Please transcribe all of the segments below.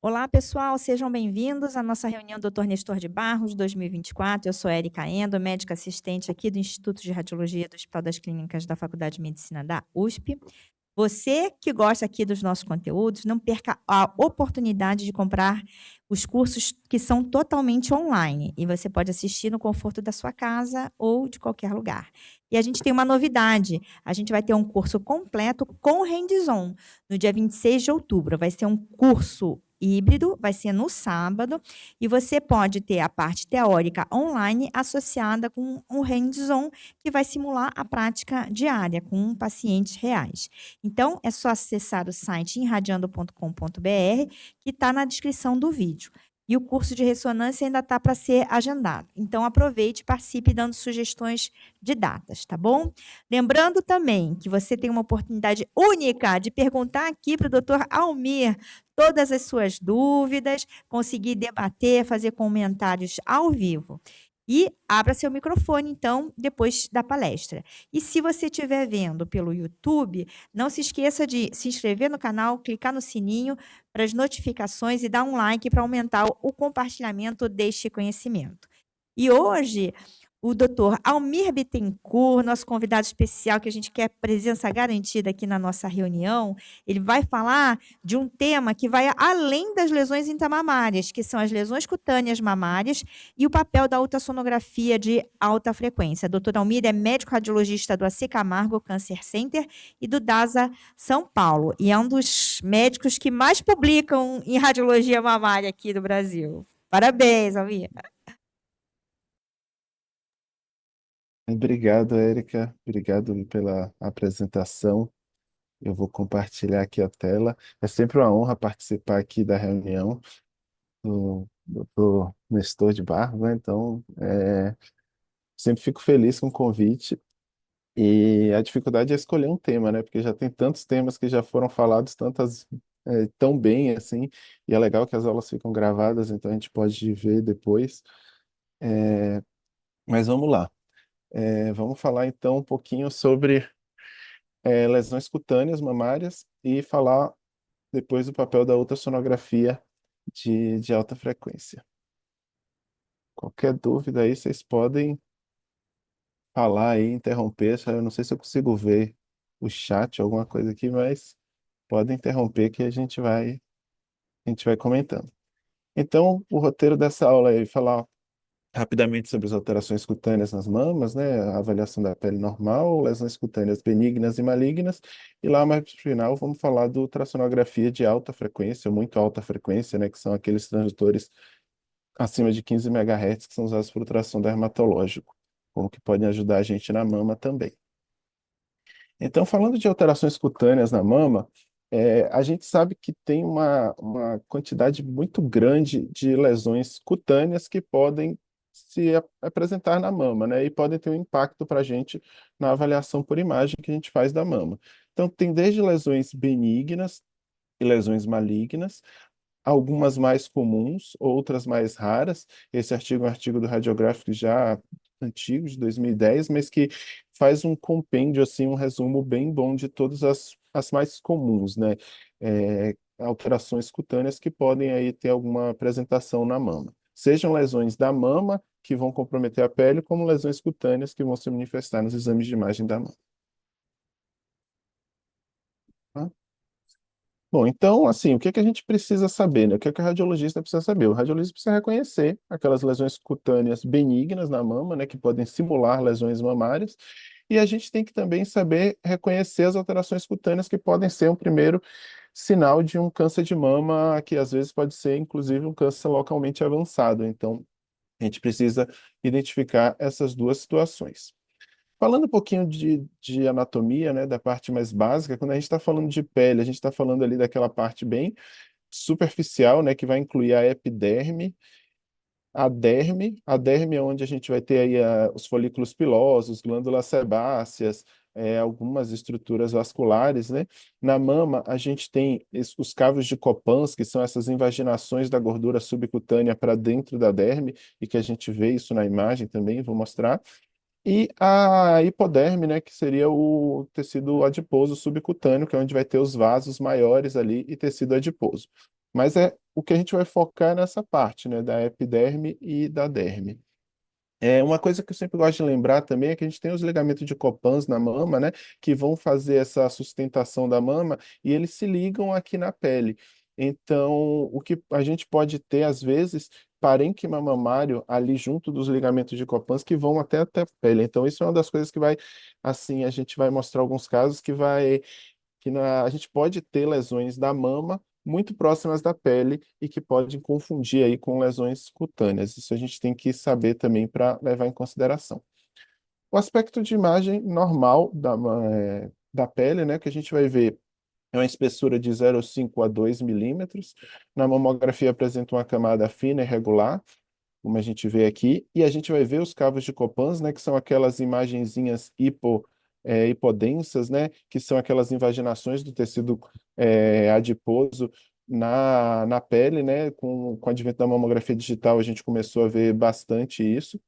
Olá, pessoal, sejam bem-vindos à nossa reunião Dr. Nestor de Barros 2024. Eu sou Érica Endo, médica assistente aqui do Instituto de Radiologia do Hospital das Clínicas da Faculdade de Medicina da USP. Você que gosta aqui dos nossos conteúdos, não perca a oportunidade de comprar os cursos que são totalmente online e você pode assistir no conforto da sua casa ou de qualquer lugar. E a gente tem uma novidade, a gente vai ter um curso completo com hands-on no dia 26 de outubro. Vai ser um curso híbrido, vai ser no sábado, e você pode ter a parte teórica online associada com um hands-on que vai simular a prática diária com pacientes reais. Então, é só acessar o site irradiando.com.br, que está na descrição do vídeo. E o curso de ressonância ainda está para ser agendado. Então, aproveite e participe dando sugestões de datas, tá bom? Lembrando também que você tem uma oportunidade única de perguntar aqui para o doutor Almir todas as suas dúvidas, conseguir debater, fazer comentários ao vivo. E abra seu microfone, então, depois da palestra. E se você estiver vendo pelo YouTube, não se esqueça de se inscrever no canal, clicar no sininho para as notificações e dar um like para aumentar o compartilhamento deste conhecimento. E hoje, o doutor Almir Bittencourt, nosso convidado especial, que a gente quer presença garantida aqui na nossa reunião, ele vai falar de um tema que vai além das lesões intramamárias, que são as lesões cutâneas mamárias e o papel da ultrassonografia de alta frequência. Doutor Almir é médico radiologista do AC Camargo Cancer Center e do DASA São Paulo, e é um dos médicos que mais publicam em radiologia mamária aqui do Brasil. Parabéns, Almir. Obrigado, Érica. Obrigado pela apresentação. Eu vou compartilhar aqui a tela. É sempre uma honra participar aqui da reunião do Dr. Nestor de Barros, né? Então, sempre fico feliz com o convite. E a dificuldade é escolher um tema, né? Porque já tem tantos temas que já foram falados, tão bem assim. E é legal que as aulas ficam gravadas, então a gente pode ver depois. Mas vamos lá. Vamos falar então um pouquinho sobre lesões cutâneas mamárias e falar depois do papel da ultrassonografia de alta frequência. Qualquer dúvida aí, vocês podem falar aí, interromper. Eu não sei se eu consigo ver o chat, alguma coisa aqui, mas podem interromper que a gente vai comentando. Então, o roteiro dessa aula é falar rapidamente sobre as alterações cutâneas nas mamas, né? A avaliação da pele normal, lesões cutâneas benignas e malignas. E lá mais no final vamos falar do ultrassonografia de alta frequência, ou muito alta frequência, né? Que são aqueles transdutores acima de 15 MHz que são usados para ultrassom dermatológico, como que podem ajudar a gente na mama também. Então, falando de alterações cutâneas na mama, a gente sabe que tem uma quantidade muito grande de lesões cutâneas que podem se apresentar na mama, né? E podem ter um impacto para a gente na avaliação por imagem que a gente faz da mama. Então, tem desde lesões benignas e lesões malignas, algumas mais comuns, outras mais raras. Esse artigo é um artigo do Radiographic já antigo, de 2010, mas que faz um compêndio, assim, um resumo bem bom de todas as mais comuns, né? Alterações cutâneas que podem aí ter alguma apresentação na mama. Sejam lesões da mama, que vão comprometer a pele, como lesões cutâneas que vão se manifestar nos exames de imagem da mama. Tá? Bom, então, assim, o que que a gente precisa saber, né? O que que o radiologista precisa saber? O radiologista precisa reconhecer aquelas lesões cutâneas benignas na mama, né, que podem simular lesões mamárias, e a gente tem que também saber reconhecer as alterações cutâneas que podem ser um primeiro sinal de um câncer de mama, que às vezes pode ser, inclusive, um câncer localmente avançado. Então, a gente precisa identificar essas duas situações. Falando um pouquinho de anatomia, né, da parte mais básica, quando a gente está falando de pele, a gente está falando ali daquela parte bem superficial, né, que vai incluir a epiderme, a derme. A derme é onde a gente vai ter aí os folículos pilosos, glândulas sebáceas, algumas estruturas vasculares, né? Na mama, a gente tem os cavos de Kopans, que são essas invaginações da gordura subcutânea para dentro da derme, e que a gente vê isso na imagem também, vou mostrar. E a hipoderme, né, que seria o tecido adiposo subcutâneo, que é onde vai ter os vasos maiores ali e tecido adiposo. Mas o que a gente vai focar é nessa parte, né, da epiderme e da derme. Uma coisa que eu sempre gosto de lembrar também é que a gente tem os ligamentos de Copans na mama, né, que vão fazer essa sustentação da mama e eles se ligam aqui na pele. Então, o que a gente pode ter, às vezes, parênquima mamário ali junto dos ligamentos de Copans que vão até a pele. Então, isso é uma das coisas que vai, assim, a gente vai mostrar alguns casos a gente pode ter lesões da mama muito próximas da pele e que podem confundir aí com lesões cutâneas. Isso a gente tem que saber também para levar em consideração. O aspecto de imagem normal da pele, né, que a gente vai ver é uma espessura de 0,5 a 2 milímetros. Na mamografia apresenta uma camada fina e regular, como a gente vê aqui, e a gente vai ver os cavos de Copans, né, que são aquelas imagenzinhas hipodensas, né, que são aquelas invaginações do tecido adiposo na pele, né, com o advento da mamografia digital, a gente começou a ver bastante isso.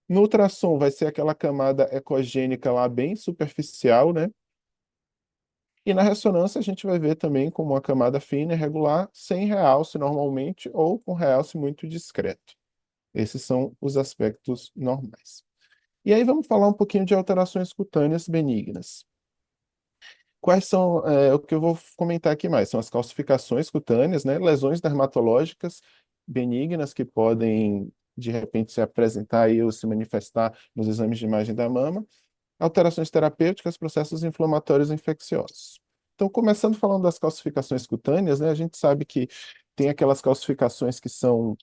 No ultrassom vai ser aquela camada ecogênica lá bem superficial, né, e na ressonância a gente vai ver também como uma camada fina e regular, sem realce normalmente, ou com realce muito discreto. Esses são os aspectos normais. E aí vamos falar um pouquinho de alterações cutâneas benignas. Quais são, o que eu vou comentar aqui mais? São as calcificações cutâneas, né? Lesões dermatológicas benignas que podem, de repente, se apresentar aí ou se manifestar nos exames de imagem da mama. Alterações terapêuticas, processos inflamatórios infecciosos. Então, começando falando das calcificações cutâneas, né? A gente sabe que tem aquelas calcificações que são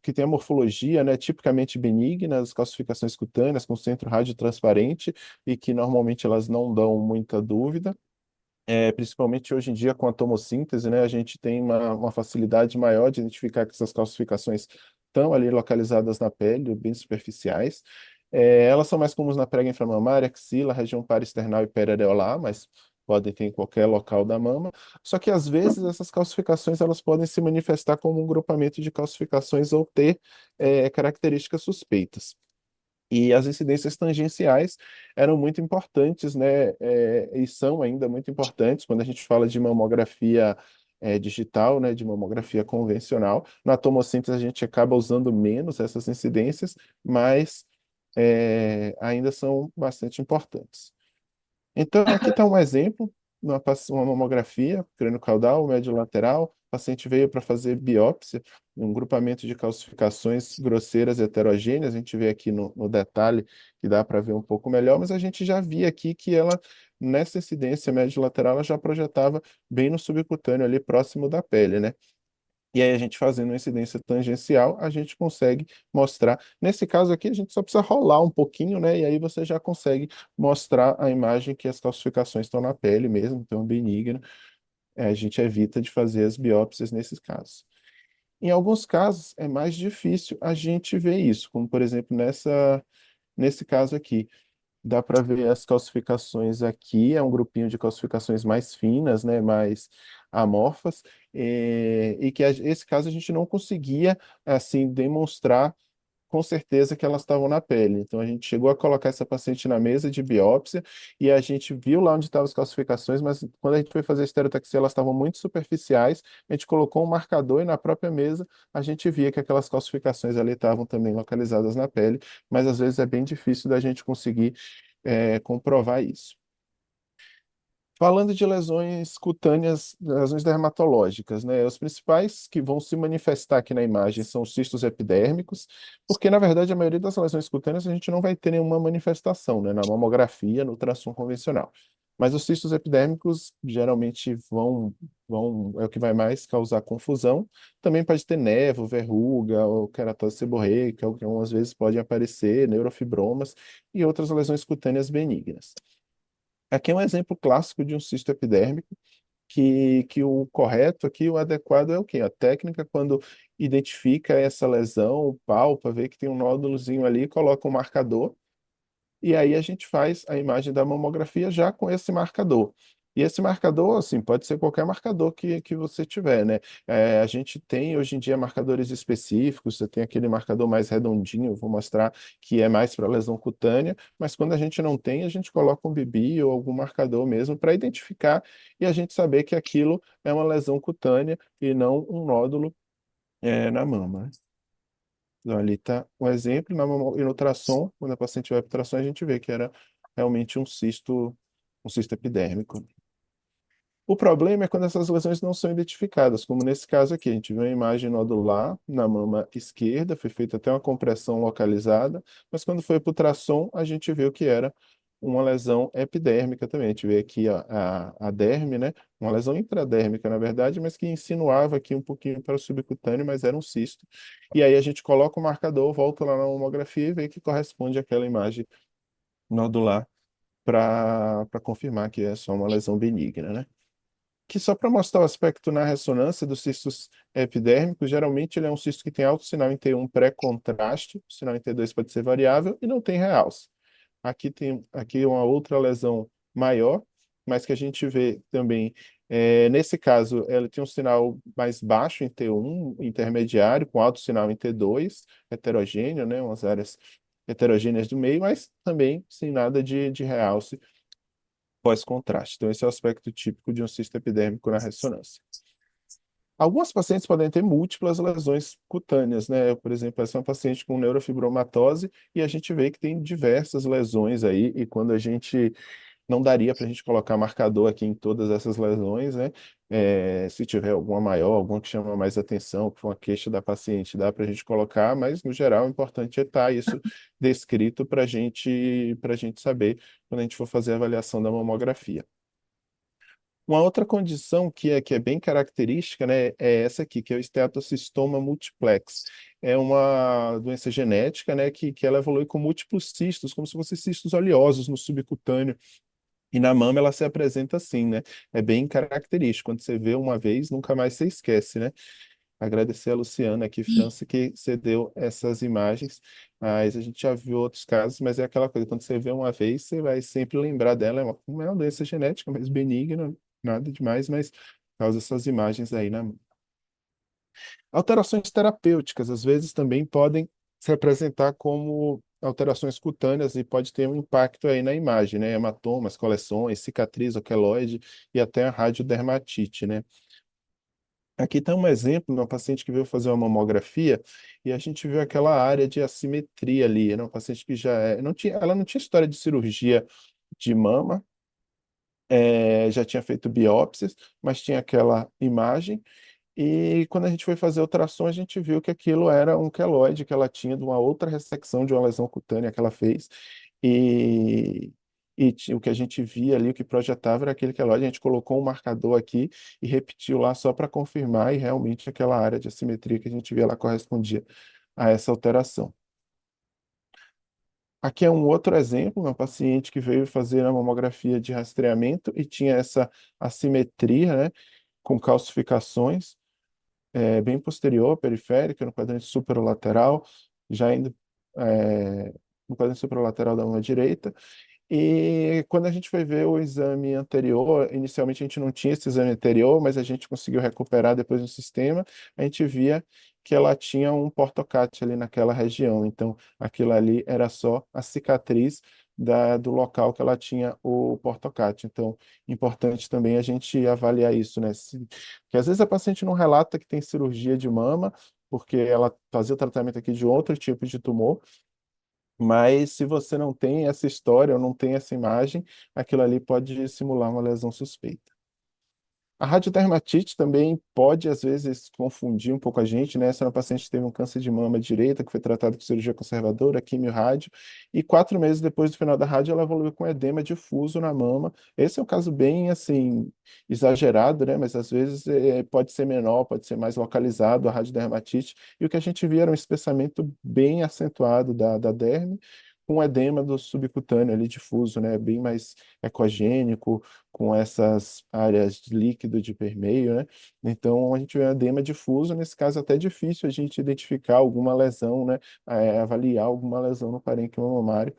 que tem a morfologia, né, tipicamente benigna, as calcificações cutâneas com centro radiotransparente e que normalmente elas não dão muita dúvida. Principalmente hoje em dia com a tomossíntese, né, a gente tem uma facilidade maior de identificar que essas calcificações estão ali localizadas na pele, bem superficiais. Elas são mais comuns na prega inframamária, axila, região parasternal e periareolar, mas podem ter em qualquer local da mama. Só que às vezes essas calcificações elas podem se manifestar como um grupamento de calcificações ou ter características suspeitas. E as incidências tangenciais eram muito importantes, né? E são ainda muito importantes quando a gente fala de mamografia digital, né? De mamografia convencional. Na tomossíntese a gente acaba usando menos essas incidências, mas ainda são bastante importantes. Então, aqui está um exemplo, uma mamografia crânio-caudal, médio lateral. O paciente veio para fazer biópsia, um grupamento de calcificações grosseiras heterogêneas. A gente vê aqui no detalhe que dá para ver um pouco melhor, mas a gente já via aqui que ela, nessa incidência médio lateral, ela já projetava bem no subcutâneo, ali próximo da pele, né? E aí a gente fazendo uma incidência tangencial, a gente consegue mostrar. Nesse caso aqui, a gente só precisa rolar um pouquinho, né? E aí você já consegue mostrar a imagem que as calcificações estão na pele mesmo, então benigna. A gente evita de fazer as biópsias nesses casos. Em alguns casos, é mais difícil a gente ver isso, como por exemplo nesse caso aqui. Dá para ver as calcificações aqui, é um grupinho de calcificações mais finas, né, mais amorfas, e que esse caso a gente não conseguia, assim, demonstrar com certeza que elas estavam na pele. Então a gente chegou a colocar essa paciente na mesa de biópsia e a gente viu lá onde estavam as calcificações, mas quando a gente foi fazer a estereotaxia, elas estavam muito superficiais, a gente colocou um marcador e na própria mesa a gente via que aquelas calcificações ali estavam também localizadas na pele, mas às vezes é bem difícil da gente conseguir comprovar isso. Falando de lesões cutâneas, lesões dermatológicas, né? Os principais que vão se manifestar aqui na imagem são os cistos epidérmicos, porque na verdade a maioria das lesões cutâneas a gente não vai ter nenhuma manifestação, né? Na mamografia, no ultrassom convencional. Mas os cistos epidérmicos geralmente é o que vai mais causar confusão. Também pode ter névoa, verruga, ou queratose seborreica, que algumas vezes podem aparecer, neurofibromas e outras lesões cutâneas benignas. Aqui é um exemplo clássico de um cisto epidérmico, que o correto aqui, o adequado é o quê? A técnica, quando identifica essa lesão, palpa, vê que tem um nódulozinho ali, coloca um marcador, e aí a gente faz a imagem da mamografia já com esse marcador. E esse marcador, assim, pode ser qualquer marcador que você tiver, né? A gente tem hoje em dia marcadores específicos, você tem aquele marcador mais redondinho, eu vou mostrar que é mais para lesão cutânea, mas quando a gente não tem, a gente coloca um BB ou algum marcador mesmo para identificar e a gente saber que aquilo é uma lesão cutânea e não um nódulo na mama. Então, ali está um exemplo, e no ultrassom, quando a paciente vai para o ultrassom, a gente vê que era realmente um cisto epidérmico. O problema é quando essas lesões não são identificadas, como nesse caso aqui. A gente viu uma imagem nodular na mama esquerda, foi feita até uma compressão localizada, mas quando foi para o ultrassom, a gente viu que era uma lesão epidérmica também. A gente vê aqui a derme, né? Uma lesão intradérmica, na verdade, mas que insinuava aqui um pouquinho para o subcutâneo, mas era um cisto. E aí a gente coloca o marcador, volta lá na mamografia e vê que corresponde àquela imagem nodular para confirmar que é só uma lesão benigna, né? Que só para mostrar o aspecto na ressonância dos cistos epidérmicos, geralmente ele é um cisto que tem alto sinal em T1 pré-contraste, o sinal em T2 pode ser variável e não tem realce. Aqui tem uma outra lesão maior, mas que a gente vê também, nesse caso, ela tem um sinal mais baixo em T1, intermediário, com alto sinal em T2, heterogêneo, né, umas áreas heterogêneas do meio, mas também sem nada de realce pós-contraste. Então, esse é o aspecto típico de um cisto epidérmico na ressonância. Algumas pacientes podem ter múltiplas lesões cutâneas, né? Por exemplo, essa é uma paciente com neurofibromatose e a gente vê que tem diversas lesões aí, e quando a gente não daria para a gente colocar marcador aqui em todas essas lesões, né? Se tiver alguma maior, alguma que chama mais atenção, que for uma queixa da paciente, dá para a gente colocar, mas no geral o importante é estar isso descrito para gente saber quando a gente for fazer a avaliação da mamografia. Uma outra condição que é bem característica, né, é essa aqui, que é o esteatocistoma multiplex. É uma doença genética, né, que ela evolui com múltiplos cistos, como se fossem cistos oleosos no subcutâneo. E na mama ela se apresenta assim, né? É bem característico. Quando você vê uma vez, nunca mais você esquece, né? Agradecer a Luciana aqui, França, que cedeu essas imagens. Mas a gente já viu outros casos, mas é aquela coisa, quando você vê uma vez, você vai sempre lembrar dela. É uma doença genética, mas benigna, nada demais, mas causa essas imagens aí na mão. Alterações terapêuticas, às vezes, também podem se apresentar como alterações cutâneas e pode ter um impacto aí na imagem, né? Hematomas, coleções, cicatriz oqueloide e até a radiodermatite, né? Aqui está um exemplo de uma paciente que veio fazer uma mamografia e a gente viu aquela área de assimetria ali. Era uma paciente que não tinha, ela não tinha história de cirurgia de mama, já tinha feito biópsias, mas tinha aquela imagem. E quando a gente foi fazer ultrassom, a gente viu que aquilo era um queloide que ela tinha de uma outra ressecção de uma lesão cutânea que ela fez. E, o que a gente via ali, o que projetava era aquele queloide. A gente colocou um marcador aqui e repetiu lá só para confirmar, e realmente aquela área de assimetria que a gente via lá correspondia a essa alteração. Aqui é um outro exemplo, uma paciente que veio fazer a mamografia de rastreamento e tinha essa assimetria, né, com calcificações bem posterior, periférica, no quadrante superolateral, já indo no quadrante superolateral da mão direita. E quando a gente foi ver o exame anterior, inicialmente a gente não tinha esse exame anterior, mas a gente conseguiu recuperar depois no sistema, a gente via que ela tinha um portocate ali naquela região. Então, aquilo ali era só a cicatriz do local que ela tinha o portocate. Então, importante também a gente avaliar isso, né? Porque às vezes a paciente não relata que tem cirurgia de mama, porque ela fazia o tratamento aqui de outro tipo de tumor, mas se você não tem essa história ou não tem essa imagem, aquilo ali pode simular uma lesão suspeita. A radiodermatite também pode, às vezes, confundir um pouco a gente, né? Essa é uma paciente que teve um câncer de mama direita, que foi tratado com cirurgia conservadora, quimio-rádio, e 4 meses depois do final da rádio, ela evoluiu com edema difuso na mama. Esse é um caso bem, assim, exagerado, né? Mas, às vezes, pode ser menor, pode ser mais localizado a radiodermatite, e o que a gente via era um espessamento bem acentuado da derme, com edema do subcutâneo ali difuso, né? Bem mais ecogênico, com essas áreas de líquido de permeio, né? Então, a gente vê um edema difuso, nesse caso até difícil a gente identificar alguma lesão, né? Avaliar alguma lesão no parênquima mamário,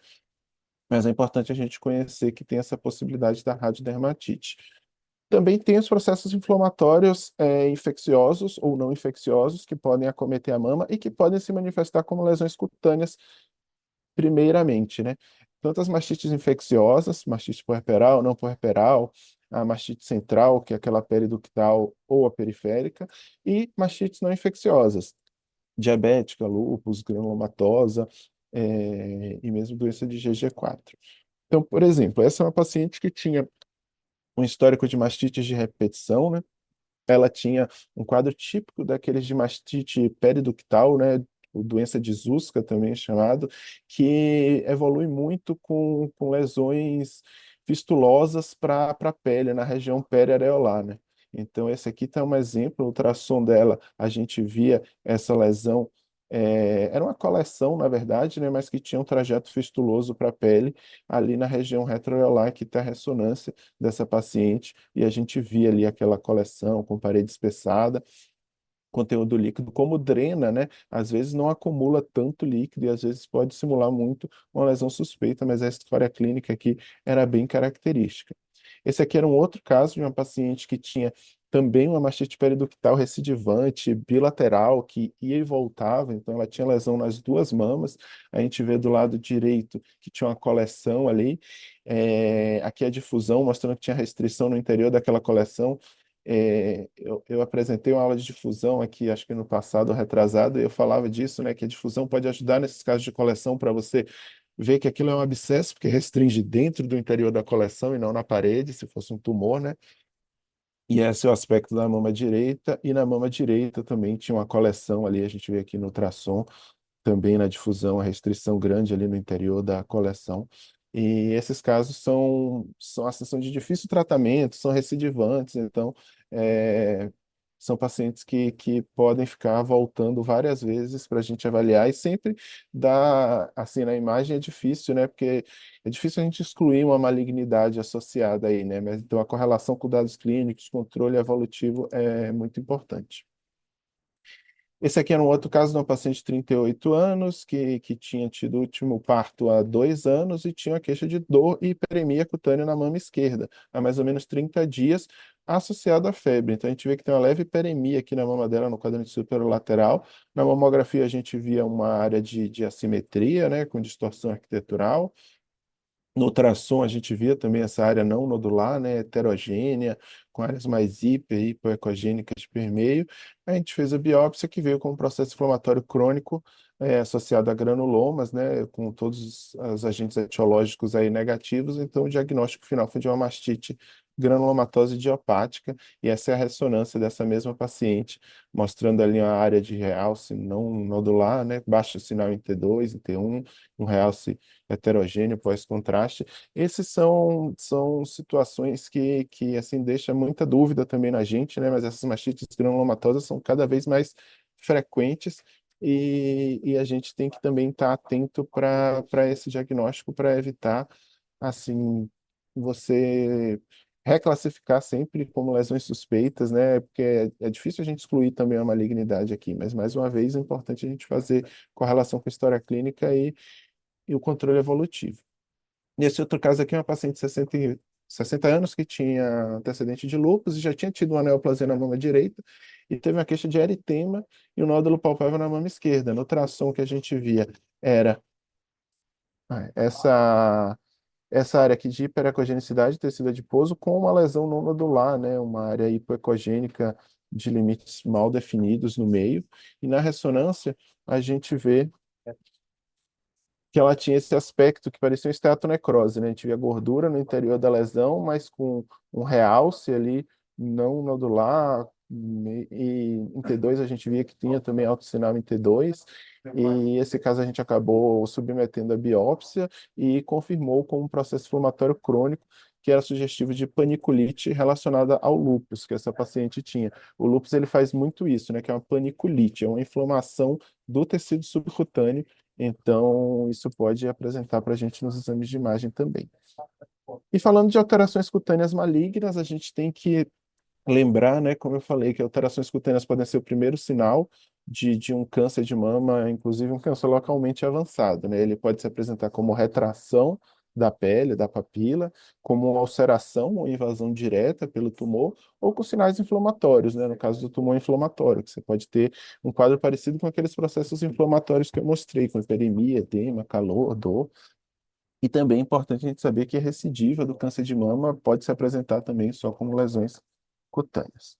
mas é importante a gente conhecer que tem essa possibilidade da radiodermatite. Também tem os processos inflamatórios infecciosos ou não infecciosos que podem acometer a mama e que podem se manifestar como lesões cutâneas primeiramente, né? Tanto as mastites infecciosas, mastite puerperal, não puerperal, a mastite central, que é aquela periductal ou a periférica, e mastites não infecciosas, diabética, lúpus, granulomatosa, e mesmo doença de GG4. Então, por exemplo, essa é uma paciente que tinha um histórico de mastites de repetição, né? Ela tinha um quadro típico daqueles de mastite periductal, né? Doença de Zuska também é chamado, que evolui muito com lesões fistulosas para a pele, na região periareolar, né? Então, esse aqui está um exemplo, o ultrassom dela, a gente via essa lesão, era uma coleção, na verdade, né? Mas que tinha um trajeto fistuloso para a pele, ali na região retroareolar, que está a ressonância dessa paciente, e a gente via ali aquela coleção com parede espessada, conteúdo líquido, como drena, né? Às vezes não acumula tanto líquido e às vezes pode simular muito uma lesão suspeita, mas a história clínica aqui era bem característica. Esse aqui era um outro caso de uma paciente que tinha também uma mastite periductal recidivante, bilateral, que ia e voltava, então ela tinha lesão nas duas mamas. A gente vê do lado direito que tinha uma coleção ali, aqui a difusão, mostrando que tinha restrição no interior daquela coleção. Eu apresentei uma aula de difusão aqui, acho que no passado, retrasado, e eu falava disso, né, que a difusão pode ajudar nesses casos de coleção para você ver que aquilo é um abscesso, porque restringe dentro do interior da coleção e não na parede, se fosse um tumor, né? E esse é o aspecto da mama direita, e na mama direita também tinha uma coleção ali, a gente vê aqui no ultrassom, também na difusão, a restrição grande ali no interior da coleção. E esses casos são de difícil tratamento, são recidivantes, então é, são pacientes que podem ficar voltando várias vezes para a gente avaliar e sempre dá, assim, na imagem é difícil, né? Porque é difícil a gente excluir uma malignidade associada aí, né? Mas então a correlação com dados clínicos, controle evolutivo é muito importante. Esse aqui era um outro caso de uma paciente de 38 anos que tinha tido o último parto há 2 anos e tinha uma queixa de dor e hiperemia cutânea na mama esquerda, há mais ou menos 30 dias, associado à febre. Então a gente vê que tem uma leve hiperemia aqui na mama dela, no quadrante superolateral. Na mamografia a gente via uma área de assimetria, né, com distorção arquitetural. No ultrassom, a gente via também essa área não nodular, né, heterogênea, com áreas mais hiper e hipoecogênicas de permeio. A gente fez a biópsia que veio com um processo inflamatório crônico associado a granulomas, né, com todos os agentes etiológicos aí negativos. Então, o diagnóstico final foi de uma mastite granulomatose idiopática, e essa é a ressonância dessa mesma paciente, mostrando ali uma área de realce não nodular, né, baixo sinal em T2 e T1, um realce heterogêneo pós-contraste. Esses são situações que assim, deixa muita dúvida também na gente, né? Mas essas mastites granulomatosas são cada vez mais frequentes e a gente tem que também estar atento para esse diagnóstico para evitar, assim, você reclassificar sempre como lesões suspeitas, né? Porque é difícil a gente excluir também a malignidade aqui, mas mais uma vez é importante a gente fazer correlação com a história clínica e o controle evolutivo. Nesse outro caso aqui, uma paciente de 60 anos que tinha antecedente de lúpus e já tinha tido uma neoplasia na mama direita e teve uma queixa de eritema e um nódulo palpável na mama esquerda. No ultrassom que a gente via era essa área aqui de hiperecogenicidade, tecido adiposo, com uma lesão não nodular, né? Uma área hipoecogênica de limites mal definidos no meio. E na ressonância, a gente vê que ela tinha esse aspecto que parecia uma esteatonecrose, né? A gente via gordura no interior da lesão, mas com um realce ali não nodular, e em T2 a gente via que tinha também alto sinal em T2, e esse caso a gente acabou submetendo a biópsia e confirmou com um processo inflamatório crônico que era sugestivo de paniculite relacionada ao lúpus que essa paciente tinha. O lúpus ele faz muito isso, né? Que é uma paniculite, é uma inflamação do tecido subcutâneo, então, isso pode apresentar para a gente nos exames de imagem também. E falando de alterações cutâneas malignas, a gente tem que lembrar, né, como eu falei, que alterações cutâneas podem ser o primeiro sinal de um câncer de mama, inclusive um câncer localmente avançado, né? Ele pode se apresentar como retração da pele, da papila, como uma ulceração ou invasão direta pelo tumor, ou com sinais inflamatórios, né? No caso do tumor inflamatório, que você pode ter um quadro parecido com aqueles processos inflamatórios que eu mostrei, com hiperemia, edema, calor, dor. E também é importante a gente saber que a recidiva do câncer de mama pode se apresentar também só como lesões cutâneas.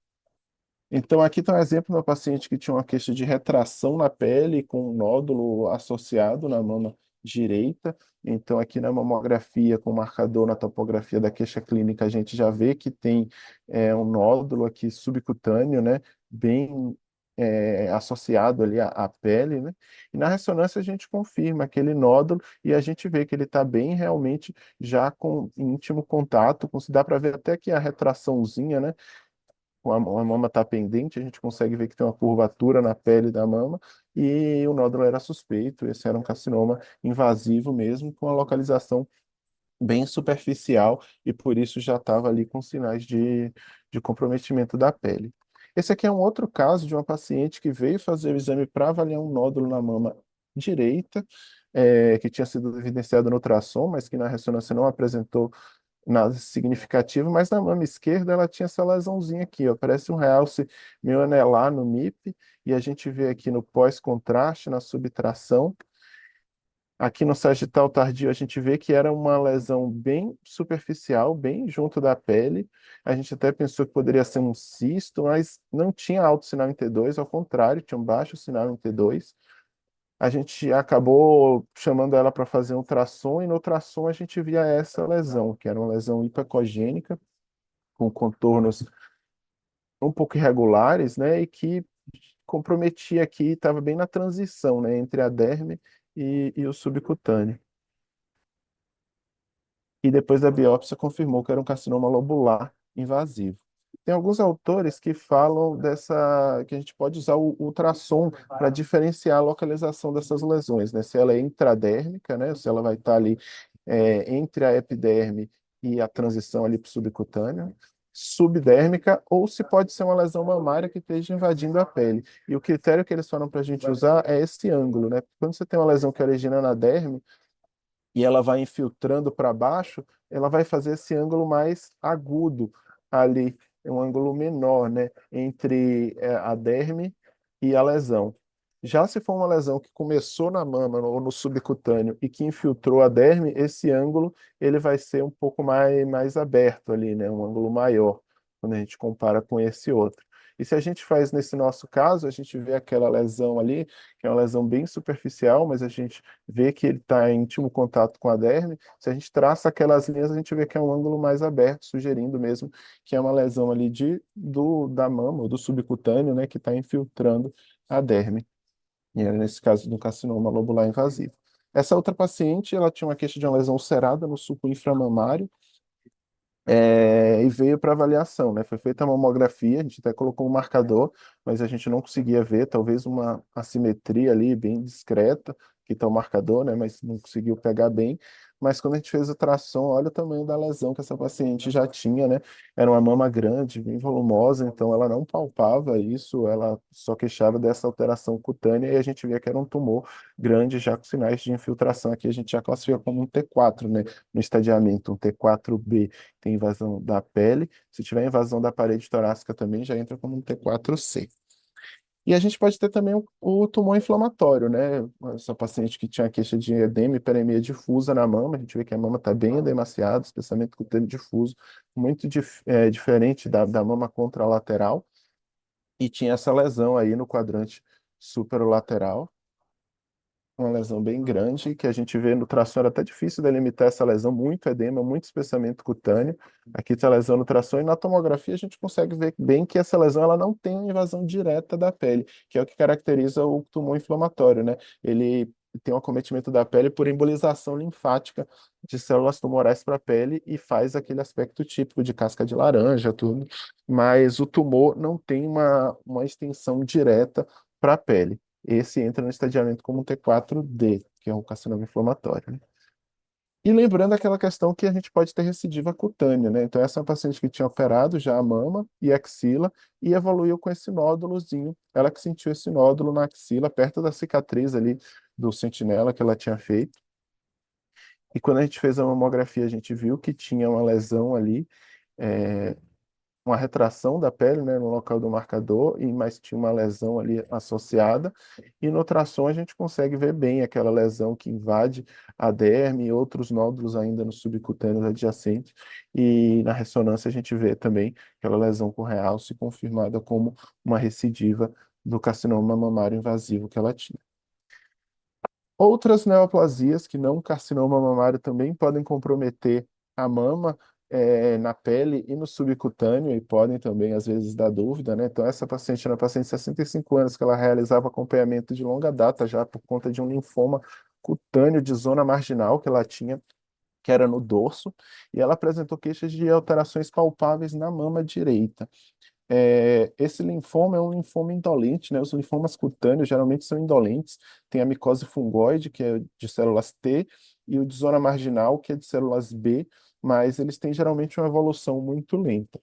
Então, aqui está um exemplo de uma paciente que tinha uma queixa de retração na pele com um nódulo associado na mama direita. Então, aqui na mamografia, com o marcador na topografia da queixa clínica, a gente já vê que tem um nódulo aqui subcutâneo, né, bem associado ali à pele, né? E na ressonância a gente confirma aquele nódulo e a gente vê que ele está bem realmente já com íntimo contato, dá para ver até que a retraçãozinha, né? A mama está pendente, a gente consegue ver que tem uma curvatura na pele da mama e o nódulo era suspeito, esse era um carcinoma invasivo mesmo, com a localização bem superficial e por isso já estava ali com sinais de comprometimento da pele. Esse aqui é um outro caso de uma paciente que veio fazer o exame para avaliar um nódulo na mama direita, que tinha sido evidenciado no ultrassom, mas que na ressonância não apresentou nada significativo, mas na mama esquerda ela tinha essa lesãozinha aqui, ó, parece um realce meio anelar no MIP, e a gente vê aqui no pós-contraste, na subtração. Aqui no sagital tardio a gente vê que era uma lesão bem superficial, bem junto da pele. A gente até pensou que poderia ser um cisto, mas não tinha alto sinal em T2, ao contrário, tinha um baixo sinal em T2. A gente acabou chamando ela para fazer um ultrassom, e no ultrassom a gente via essa lesão, que era uma lesão hipocogênica, com contornos um pouco irregulares, né, e que comprometia aqui, estava bem na transição, né, entre a derme e o subcutâneo. E depois da biópsia confirmou que era um carcinoma lobular invasivo. Tem alguns autores que falam que a gente pode usar o ultrassom para diferenciar a localização dessas lesões, né? Se ela é intradérmica, né? Se ela vai estar ali entre a epiderme e a transição ali para o subcutâneo, subdérmica, ou se pode ser uma lesão mamária que esteja invadindo a pele. E o critério que eles falam para a gente usar é esse ângulo, né? Quando você tem uma lesão que origina na derme, e ela vai infiltrando para baixo, ela vai fazer esse ângulo mais agudo ali, é um ângulo menor, né, entre a derme e a lesão. Já se for uma lesão que começou na mama ou no subcutâneo e que infiltrou a derme, esse ângulo ele vai ser um pouco mais aberto ali, né, um ângulo maior, quando a gente compara com esse outro. E se a gente faz nesse nosso caso, a gente vê aquela lesão ali, que é uma lesão bem superficial, mas a gente vê que ele está em íntimo contato com a derme. Se a gente traça aquelas linhas, a gente vê que é um ângulo mais aberto, sugerindo mesmo que é uma lesão ali da mama, ou do subcutâneo, né, que está infiltrando a derme. E é nesse caso do carcinoma lobular invasivo. Essa outra paciente, ela tinha uma queixa de uma lesão ulcerada no suco inframamário, e veio para avaliação, né? Foi feita a mamografia, a gente até colocou um marcador, mas a gente não conseguia ver, talvez uma assimetria ali bem discreta, que está o marcador, né? Mas não conseguiu pegar bem. Mas quando a gente fez o ultrassom, olha o tamanho da lesão que essa paciente já tinha, né? Era uma mama grande, bem volumosa, então ela não palpava isso, ela só queixava dessa alteração cutânea e a gente via que era um tumor grande, já com sinais de infiltração. Aqui a gente já classifica como um T4, né? No estadiamento, um T4B tem invasão da pele. Se tiver invasão da parede torácica também, já entra como um T4C. E a gente pode ter também o tumor inflamatório, né? Essa paciente que tinha queixa de edema e hiperemia difusa na mama, a gente vê que a mama está bem edemaciada, especialmente cutâneo difuso, muito diferente da mama contralateral, e tinha essa lesão aí no quadrante superolateral, uma lesão bem grande, que a gente vê no ultrassom, era até difícil delimitar essa lesão, muito edema, muito espessamento cutâneo. Aqui está a lesão no ultrassom, e na tomografia a gente consegue ver bem que essa lesão ela não tem uma invasão direta da pele, que é o que caracteriza o tumor inflamatório, né? Ele tem um acometimento da pele por embolização linfática de células tumorais para a pele e faz aquele aspecto típico de casca de laranja, tudo, mas o tumor não tem uma extensão direta para a pele. Esse entra no estadiamento como um T4D, que é um carcinoma inflamatório, né? E lembrando aquela questão que a gente pode ter recidiva cutânea, né? Então, essa é uma paciente que tinha operado já a mama e a axila e evoluiu com esse nódulozinho. Ela que sentiu esse nódulo na axila, perto da cicatriz ali do sentinela que ela tinha feito. E quando a gente fez a mamografia, a gente viu que tinha uma lesão ali, é, uma retração da pele, né, no local do marcador, e mas tinha uma lesão ali associada. E no ultrassom a gente consegue ver bem aquela lesão que invade a derme e outros nódulos ainda no subcutâneo adjacente. E na ressonância a gente vê também aquela lesão com realce confirmada como uma recidiva do carcinoma mamário invasivo que ela tinha. Outras neoplasias, que não carcinoma mamário, também podem comprometer a mama, na pele e no subcutâneo, e podem também, às vezes, dar dúvida, né? Então, essa paciente era uma paciente de 65 anos, que ela realizava acompanhamento de longa data já por conta de um linfoma cutâneo de zona marginal que ela tinha, que era no dorso, e ela apresentou queixas de alterações palpáveis na mama direita. Esse linfoma é um linfoma indolente, né? Os linfomas cutâneos geralmente são indolentes. Tem a micose fungoide, que é de células T, e o de zona marginal, que é de células B, mas eles têm geralmente uma evolução muito lenta.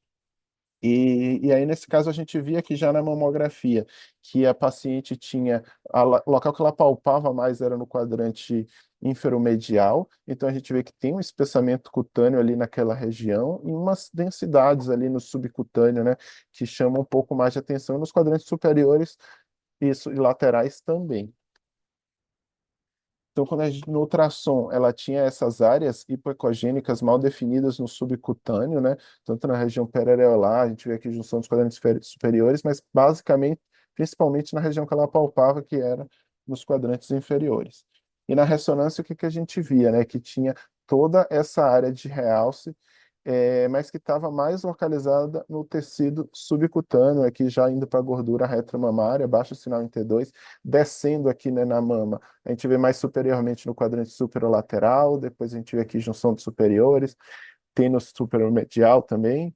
E aí, nesse caso, a gente via que já na mamografia, que a paciente tinha, o local que ela palpava mais era no quadrante inferomedial, então a gente vê que tem um espessamento cutâneo ali naquela região e umas densidades ali no subcutâneo, né, que chamam um pouco mais de atenção, e nos quadrantes superiores isso, e laterais também. Então, quando a gente, no ultrassom, ela tinha essas áreas hipoecogênicas mal definidas no subcutâneo, né? Tanto na região periareolar, a gente vê aqui junção dos quadrantes superiores, mas basicamente, principalmente na região que ela palpava, que era nos quadrantes inferiores. E na ressonância, o que que a gente via, né? Que tinha toda essa área de realce, mas que estava mais localizada no tecido subcutâneo, aqui já indo para a gordura retromamária, baixo sinal em T2, descendo aqui, né, na mama. A gente vê mais superiormente no quadrante superolateral, depois a gente vê aqui junção de superiores, tem no superomedial também,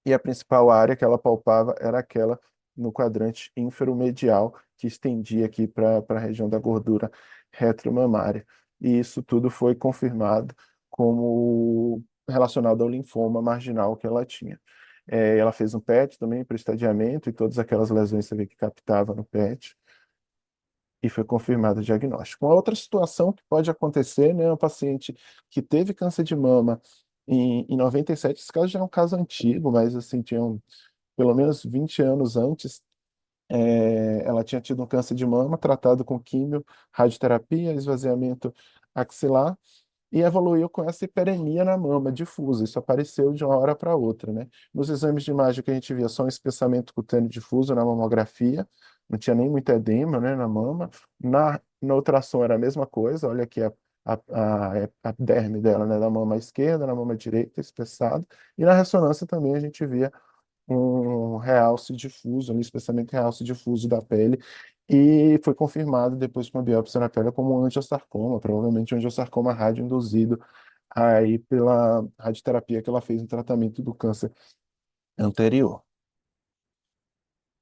e a principal área que ela palpava era aquela no quadrante inferomedial, que estendia aqui para a região da gordura retromamária. E isso tudo foi confirmado como relacionado ao linfoma marginal que ela tinha. Ela fez um PET também para estadiamento e todas aquelas lesões você vê que captava no PET e foi confirmado o diagnóstico. Uma outra situação que pode acontecer, né, é um paciente que teve câncer de mama em 97, esse caso já é um caso antigo, mas assim, tinha pelo menos 20 anos antes, ela tinha tido um câncer de mama tratado com químio, radioterapia, esvaziamento axilar, e evoluiu com essa hiperemia na mama difusa. Isso apareceu de uma hora para outra, né? Nos exames de imagem que a gente via só um espessamento cutâneo difuso na mamografia, não tinha nem muito edema, né, na mama. Na ultrassom era a mesma coisa, olha aqui a derme dela, né, da mama esquerda, na mama direita, espessado. E na ressonância também a gente via um realce difuso, um espessamento realce difuso da pele, e foi confirmado depois com a biópsia na pele como um angiosarcoma, provavelmente um angiosarcoma radioinduzido aí pela radioterapia que ela fez no tratamento do câncer anterior.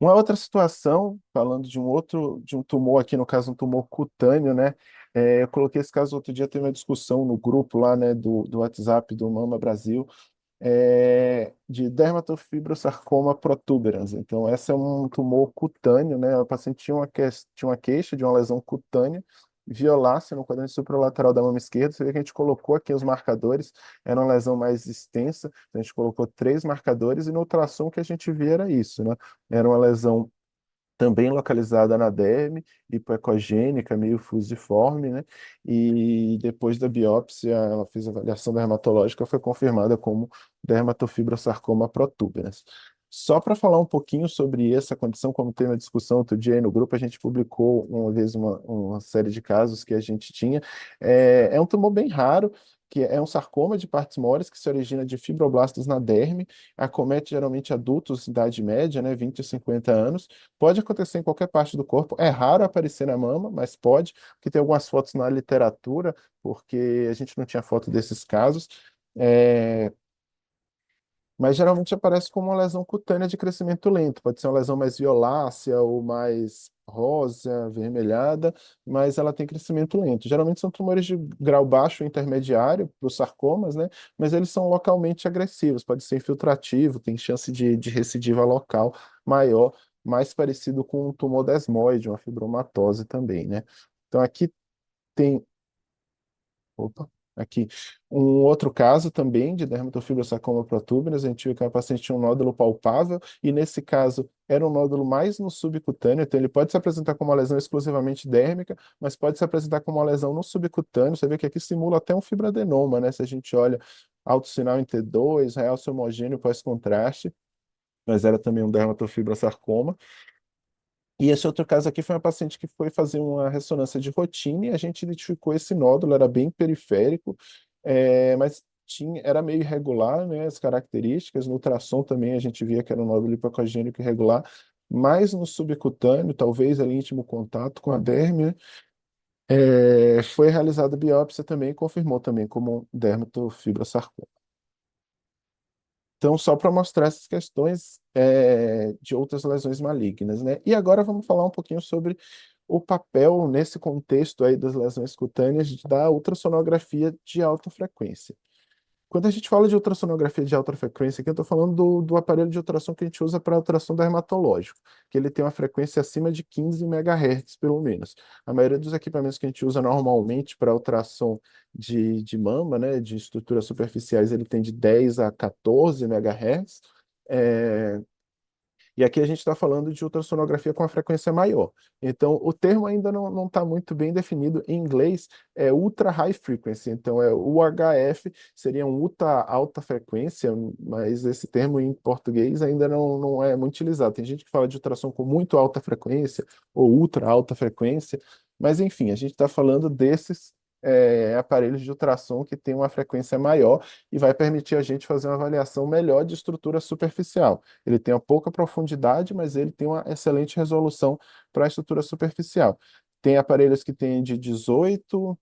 Uma outra situação, falando de um tumor aqui, no caso um tumor cutâneo, né? Eu coloquei esse caso outro dia, teve uma discussão no grupo lá, né, do WhatsApp do Mama Brasil, de dermatofibrosarcoma protuberans. Então, esse é um tumor cutâneo, né? O paciente tinha uma queixa de uma lesão cutânea violácea no quadrante superolateral da mama esquerda. Você vê que a gente colocou aqui os marcadores, era uma lesão mais extensa, a gente colocou três marcadores e no ultrassom o que a gente via era isso, né? Era uma lesão também localizada na derme, hipoecogênica, meio fusiforme, né? E depois da biópsia, ela fez a avaliação dermatológica, foi confirmada como dermatofibrosarcoma protuberans. Só para falar um pouquinho sobre essa condição, como teve uma discussão outro dia aí no grupo, a gente publicou uma vez uma série de casos que a gente tinha. É um tumor bem raro, que é um sarcoma de partes moles que se origina de fibroblastos na derme, acomete geralmente adultos de idade média, né, 20 a 50 anos. Pode acontecer em qualquer parte do corpo, é raro aparecer na mama, mas pode, porque tem algumas fotos na literatura, porque a gente não tinha foto desses casos. É, mas geralmente aparece como uma lesão cutânea de crescimento lento. Pode ser uma lesão mais violácea ou mais rosa, avermelhada, mas ela tem crescimento lento. Geralmente são tumores de grau baixo ou intermediário, para os sarcomas, né? Mas eles são localmente agressivos, pode ser infiltrativo, tem chance de recidiva local maior, mais parecido com um tumor desmoide, uma fibromatose também, né? Então aqui tem. Opa! aqui. Um outro caso também de dermatofibrosarcoma protuberans, a gente viu que a paciente tinha um nódulo palpável, e nesse caso era um nódulo mais no subcutâneo, então ele pode se apresentar como uma lesão exclusivamente dérmica, mas pode se apresentar como uma lesão no subcutâneo. Você vê que aqui simula até um fibroadenoma, né? Se a gente olha alto sinal em T2, realce homogêneo pós-contraste, mas era também um dermatofibrosarcoma. E esse outro caso aqui foi uma paciente que foi fazer uma ressonância de rotina e a gente identificou esse nódulo, era bem periférico, mas era meio irregular, né, as características. No ultrassom também a gente via que era um nódulo lipocogênico irregular, mas no subcutâneo, talvez ali íntimo contato com a derme, né, foi realizada biópsia também e confirmou também como um dermatofibrosarcoma. Então, só para mostrar essas questões de outras lesões malignas, né? E agora vamos falar um pouquinho sobre o papel nesse contexto aí das lesões cutâneas da ultrassonografia de alta frequência. Quando a gente fala de ultrassonografia de alta frequência, aqui eu estou falando do aparelho de ultrassom que a gente usa para ultrassom dermatológico, que ele tem uma frequência acima de 15 MHz, pelo menos. A maioria dos equipamentos que a gente usa normalmente para ultrassom de mama, né, de estruturas superficiais, ele tem de 10 a 14 MHz. E aqui a gente está falando de ultrassonografia com a frequência maior. Então, o termo ainda não está muito bem definido. Em inglês, é Ultra High Frequency. Então, UHF seria um ultra alta frequência, mas esse termo em português ainda não é muito utilizado. Tem gente que fala de ultrassom com muito alta frequência ou ultra alta frequência, mas enfim, a gente está falando desses aparelhos de ultrassom que têm uma frequência maior e vai permitir a gente fazer uma avaliação melhor de estrutura superficial. Ele tem uma pouca profundidade, mas ele tem uma excelente resolução para a estrutura superficial. Tem aparelhos que têm de 18,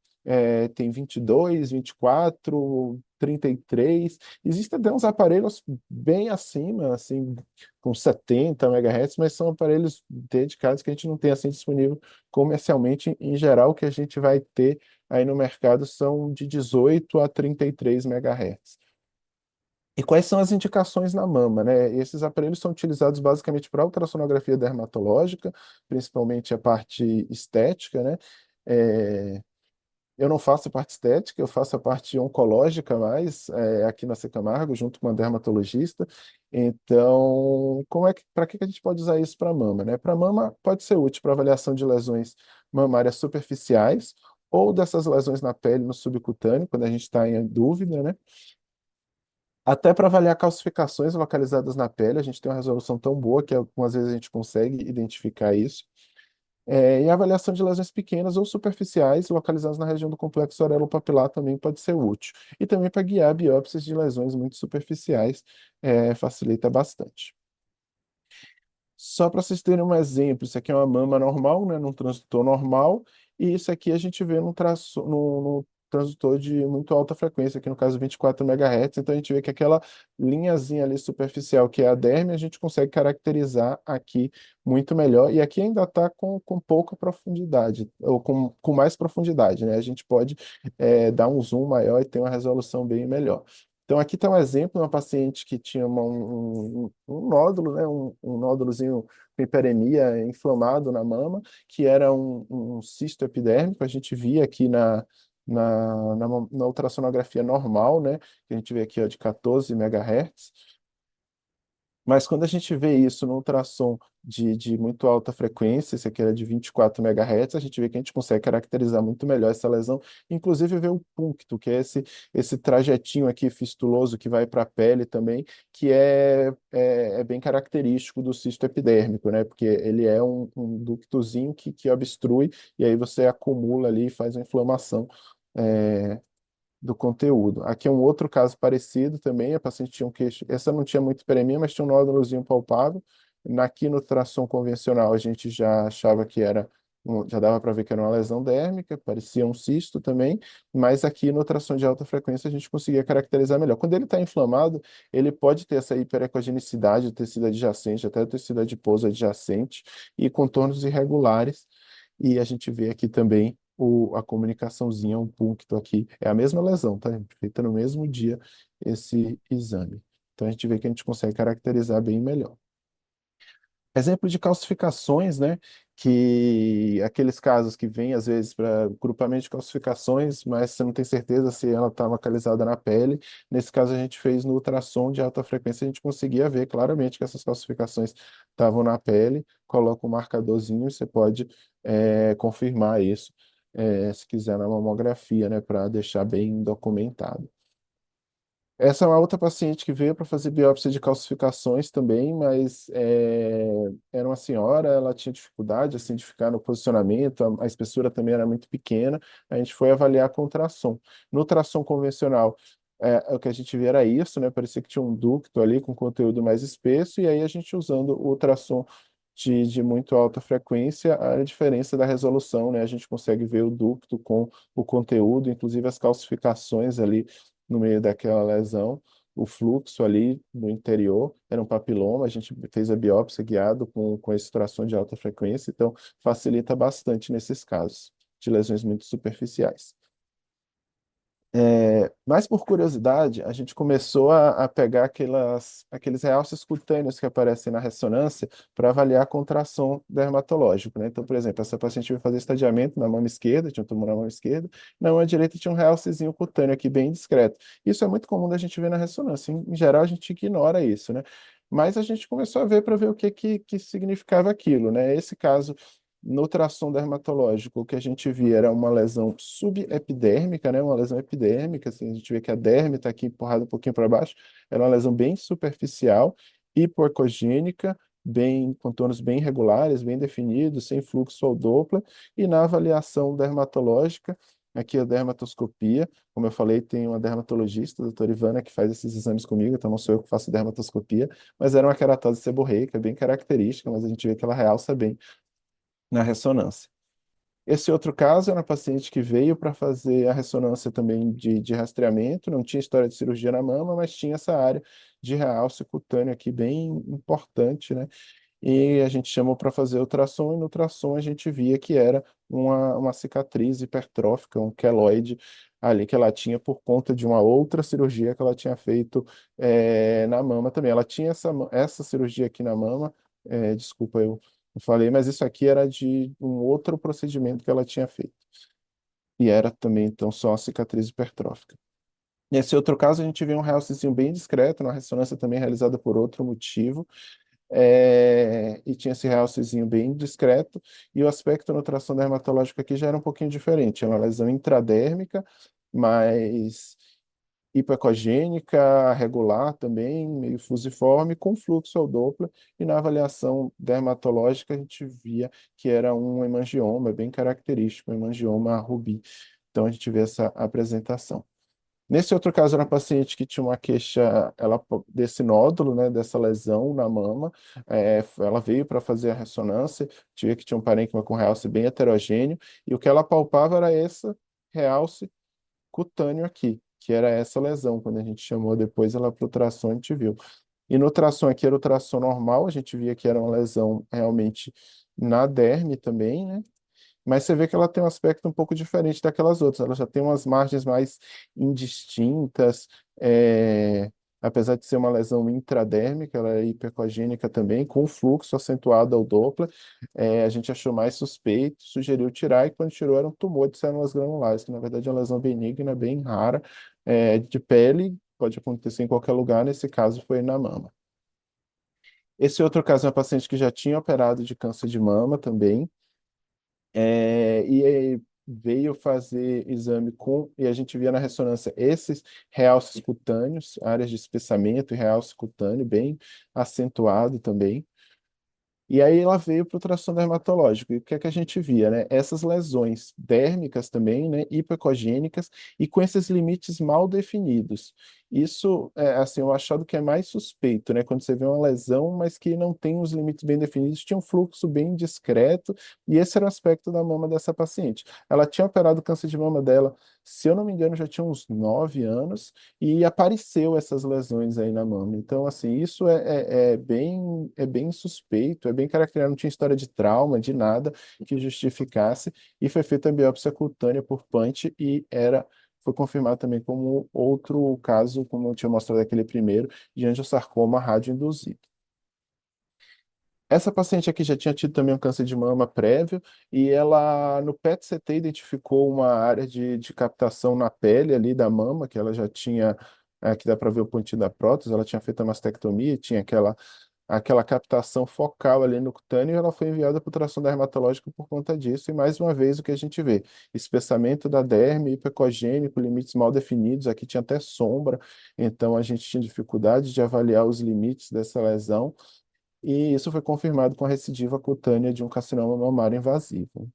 tem 22, 24, 33. Existem até uns aparelhos bem acima, assim, com 70 MHz, mas são aparelhos dedicados que a gente não tem assim disponível comercialmente. Em geral, o que a gente vai ter aí no mercado são de 18 a 33 MHz. E quais são as indicações na mama, né? Esses aparelhos são utilizados basicamente para ultrassonografia dermatológica, principalmente a parte estética, né? É, eu não faço a parte estética, eu faço a parte oncológica mais, aqui na Secamargo, junto com uma dermatologista. Então, para que a gente pode usar isso para mama, né? Para mama pode ser útil para avaliação de lesões mamárias superficiais ou dessas lesões na pele, no subcutâneo, quando a gente está em dúvida, né? Até para avaliar calcificações localizadas na pele, a gente tem uma resolução tão boa que algumas vezes a gente consegue identificar isso. E a avaliação de lesões pequenas ou superficiais localizadas na região do complexo areopapilar também pode ser útil. E também para guiar biópsias de lesões muito superficiais, facilita bastante. Só para vocês terem um exemplo, isso aqui é uma mama normal, né, num transdutor normal, e isso aqui a gente vê no transdutor de muito alta frequência, aqui no caso 24 MHz, então a gente vê que aquela linhazinha ali superficial, que é a derme, a gente consegue caracterizar aqui muito melhor, e aqui ainda está com pouca profundidade, ou com mais profundidade, né? A gente pode dar um zoom maior e ter uma resolução bem melhor. Então, aqui está um exemplo de uma paciente que tinha um nódulo, né, um nódulozinho com hiperemia inflamado na mama, que era um cisto epidérmico. A gente via aqui na ultrassonografia normal, né, que a gente vê aqui ó, de 14 MHz. Mas quando a gente vê isso no ultrassom de muito alta frequência, esse aqui era de 24 MHz, a gente vê que a gente consegue caracterizar muito melhor essa lesão, inclusive ver o puncto, que é esse trajetinho aqui fistuloso que vai para a pele também, que é bem característico do cisto epidérmico, né? Porque ele é um ductozinho que obstrui, e aí você acumula ali e faz uma inflamação. é, do conteúdo. Aqui é um outro caso parecido também, a paciente tinha um queixo, essa não tinha muito hiperemia, mas tinha um nódulozinho palpável. Aqui no ultrassom convencional a gente já achava que era, já dava para ver que era uma lesão dérmica, parecia um cisto também, mas aqui no ultrassom de alta frequência a gente conseguia caracterizar melhor. Quando ele está inflamado, ele pode ter essa hiperecogenicidade do tecido adjacente, até o tecido adiposo adjacente, e contornos irregulares, e a gente vê aqui também a comunicaçãozinha, um puncto aqui. É a mesma lesão, tá? Feita no mesmo dia esse exame. Então a gente vê que a gente consegue caracterizar bem melhor. Exemplo de calcificações, né? Que aqueles casos que vêm às vezes para grupamento de calcificações, mas você não tem certeza se ela está localizada na pele. Nesse caso, a gente fez no ultrassom de alta frequência, a gente conseguia ver claramente que essas calcificações estavam na pele. Coloca um marcadorzinho e você pode confirmar isso, se quiser, na mamografia, né? Para deixar bem documentado. Essa é uma outra paciente que veio para fazer biópsia de calcificações também, mas era uma senhora, ela tinha dificuldade assim, de ficar no posicionamento, a espessura também era muito pequena, a gente foi avaliar com ultrassom. No ultrassom convencional, o que a gente via era isso, né? Parecia que tinha um ducto ali com conteúdo mais espesso, e aí a gente usando o ultrassom de muito alta frequência, a diferença da resolução, né? A gente consegue ver o ducto com o conteúdo, inclusive as calcificações ali no meio daquela lesão, o fluxo ali no interior era um papiloma, a gente fez a biópsia guiado com esse ultrassom de alta frequência, então facilita bastante nesses casos de lesões muito superficiais. Mas por curiosidade, a gente começou a pegar aqueles realces cutâneos que aparecem na ressonância para avaliar contração dermatológico, né? Então, por exemplo, essa paciente veio fazer estadiamento na mama esquerda, tinha um tumor na mama esquerda, na mama direita tinha um realcezinho cutâneo aqui bem discreto. Isso é muito comum da gente ver na ressonância. Em geral, a gente ignora isso, né? Mas a gente começou a ver para ver o que significava aquilo, né? Esse caso no ultrassom dermatológico, o que a gente via era uma lesão subepidérmica, né? Uma lesão epidérmica, assim, a gente vê que a derme está aqui empurrada um pouquinho para baixo, era uma lesão bem superficial, hipoecogênica, bem, contornos bem regulares, bem definidos, sem fluxo ao Doppler, e na avaliação dermatológica, aqui a dermatoscopia, como eu falei, tem uma dermatologista, a doutora Ivana, que faz esses exames comigo, então não sou eu que faço dermatoscopia, mas era uma queratose seborreica, bem característica, mas a gente vê que ela realça bem na ressonância. Esse outro caso era uma paciente que veio para fazer a ressonância também de rastreamento, não tinha história de cirurgia na mama, mas tinha essa área de realce cutâneo aqui bem importante, né? E a gente chamou para fazer ultrassom, e no ultrassom a gente via que era uma cicatriz hipertrófica, um queloide ali que ela tinha por conta de uma outra cirurgia que ela tinha feito na mama também. Ela tinha essa cirurgia aqui na mama, desculpa, eu falei, mas isso aqui era de um outro procedimento que ela tinha feito. E era também, então, só uma cicatriz hipertrófica. Nesse outro caso, a gente vê um realcezinho bem discreto, uma ressonância também realizada por outro motivo, e tinha esse realcezinho bem discreto, e o aspecto na ultrassom dermatológica aqui já era um pouquinho diferente, é uma lesão intradérmica, mas hipoecogênica, regular também, meio fusiforme, com fluxo ao Doppler, e na avaliação dermatológica a gente via que era um hemangioma bem característico, um hemangioma rubi. Então a gente vê essa apresentação. Nesse outro caso, era uma paciente que tinha uma queixa desse nódulo, né, dessa lesão na mama. Ela veio para fazer a ressonância, tive que tinha um parênquima com realce bem heterogêneo, e o que ela palpava era esse realce cutâneo aqui, que era essa lesão. Quando a gente chamou depois ela para ultrassom, a gente viu. E no ultrassom aqui era ultrassom normal, a gente via que era uma lesão realmente na derme também, né? Mas você vê que ela tem um aspecto um pouco diferente daquelas outras. Ela já tem umas margens mais indistintas, é, apesar de ser uma lesão intradérmica, ela é hipercogênica também, com fluxo acentuado ao Doppler. A gente achou mais suspeito, sugeriu tirar, e quando tirou era um tumor de células granulares, que na verdade é uma lesão benigna, bem rara, de pele, pode acontecer em qualquer lugar, nesse caso foi na mama. Esse outro caso é uma paciente que já tinha operado de câncer de mama também, e aí veio fazer exame e a gente via na ressonância esses realces cutâneos, áreas de espessamento e realce cutâneo bem acentuado também. E aí ela veio para o ultrassom dermatológico. E o que é que a gente via, né? Essas lesões dérmicas também, né? Hipoecogênicas e com esses limites mal definidos. Isso, assim, eu achado que é mais suspeito, né? Quando você vê uma lesão, mas que não tem os limites bem definidos, tinha um fluxo bem discreto, e esse era o aspecto da mama dessa paciente. Ela tinha operado o câncer de mama dela, se eu não me engano, já tinha uns 9 anos, e apareceu essas lesões aí na mama. Então, assim, isso é bem suspeito, é bem caracterizado, não tinha história de trauma, de nada que justificasse, e foi feita a biópsia cutânea por punch e foi confirmado também como outro caso, como eu tinha mostrado aquele primeiro, de angiosarcoma radioinduzido. Essa paciente aqui já tinha tido também um câncer de mama prévio e ela, no PET-CT, identificou uma área de captação na pele ali da mama, que ela já tinha, que dá para ver o pontinho da prótese, ela tinha feito a mastectomia, tinha aquela captação focal ali no cutâneo, e ela foi enviada para o ultrassom dermatológico por conta disso. E mais uma vez o que a gente vê, espessamento da derme, hipoecogênico, limites mal definidos, aqui tinha até sombra, então a gente tinha dificuldade de avaliar os limites dessa lesão, e isso foi confirmado com a recidiva cutânea de um carcinoma mamário invasivo.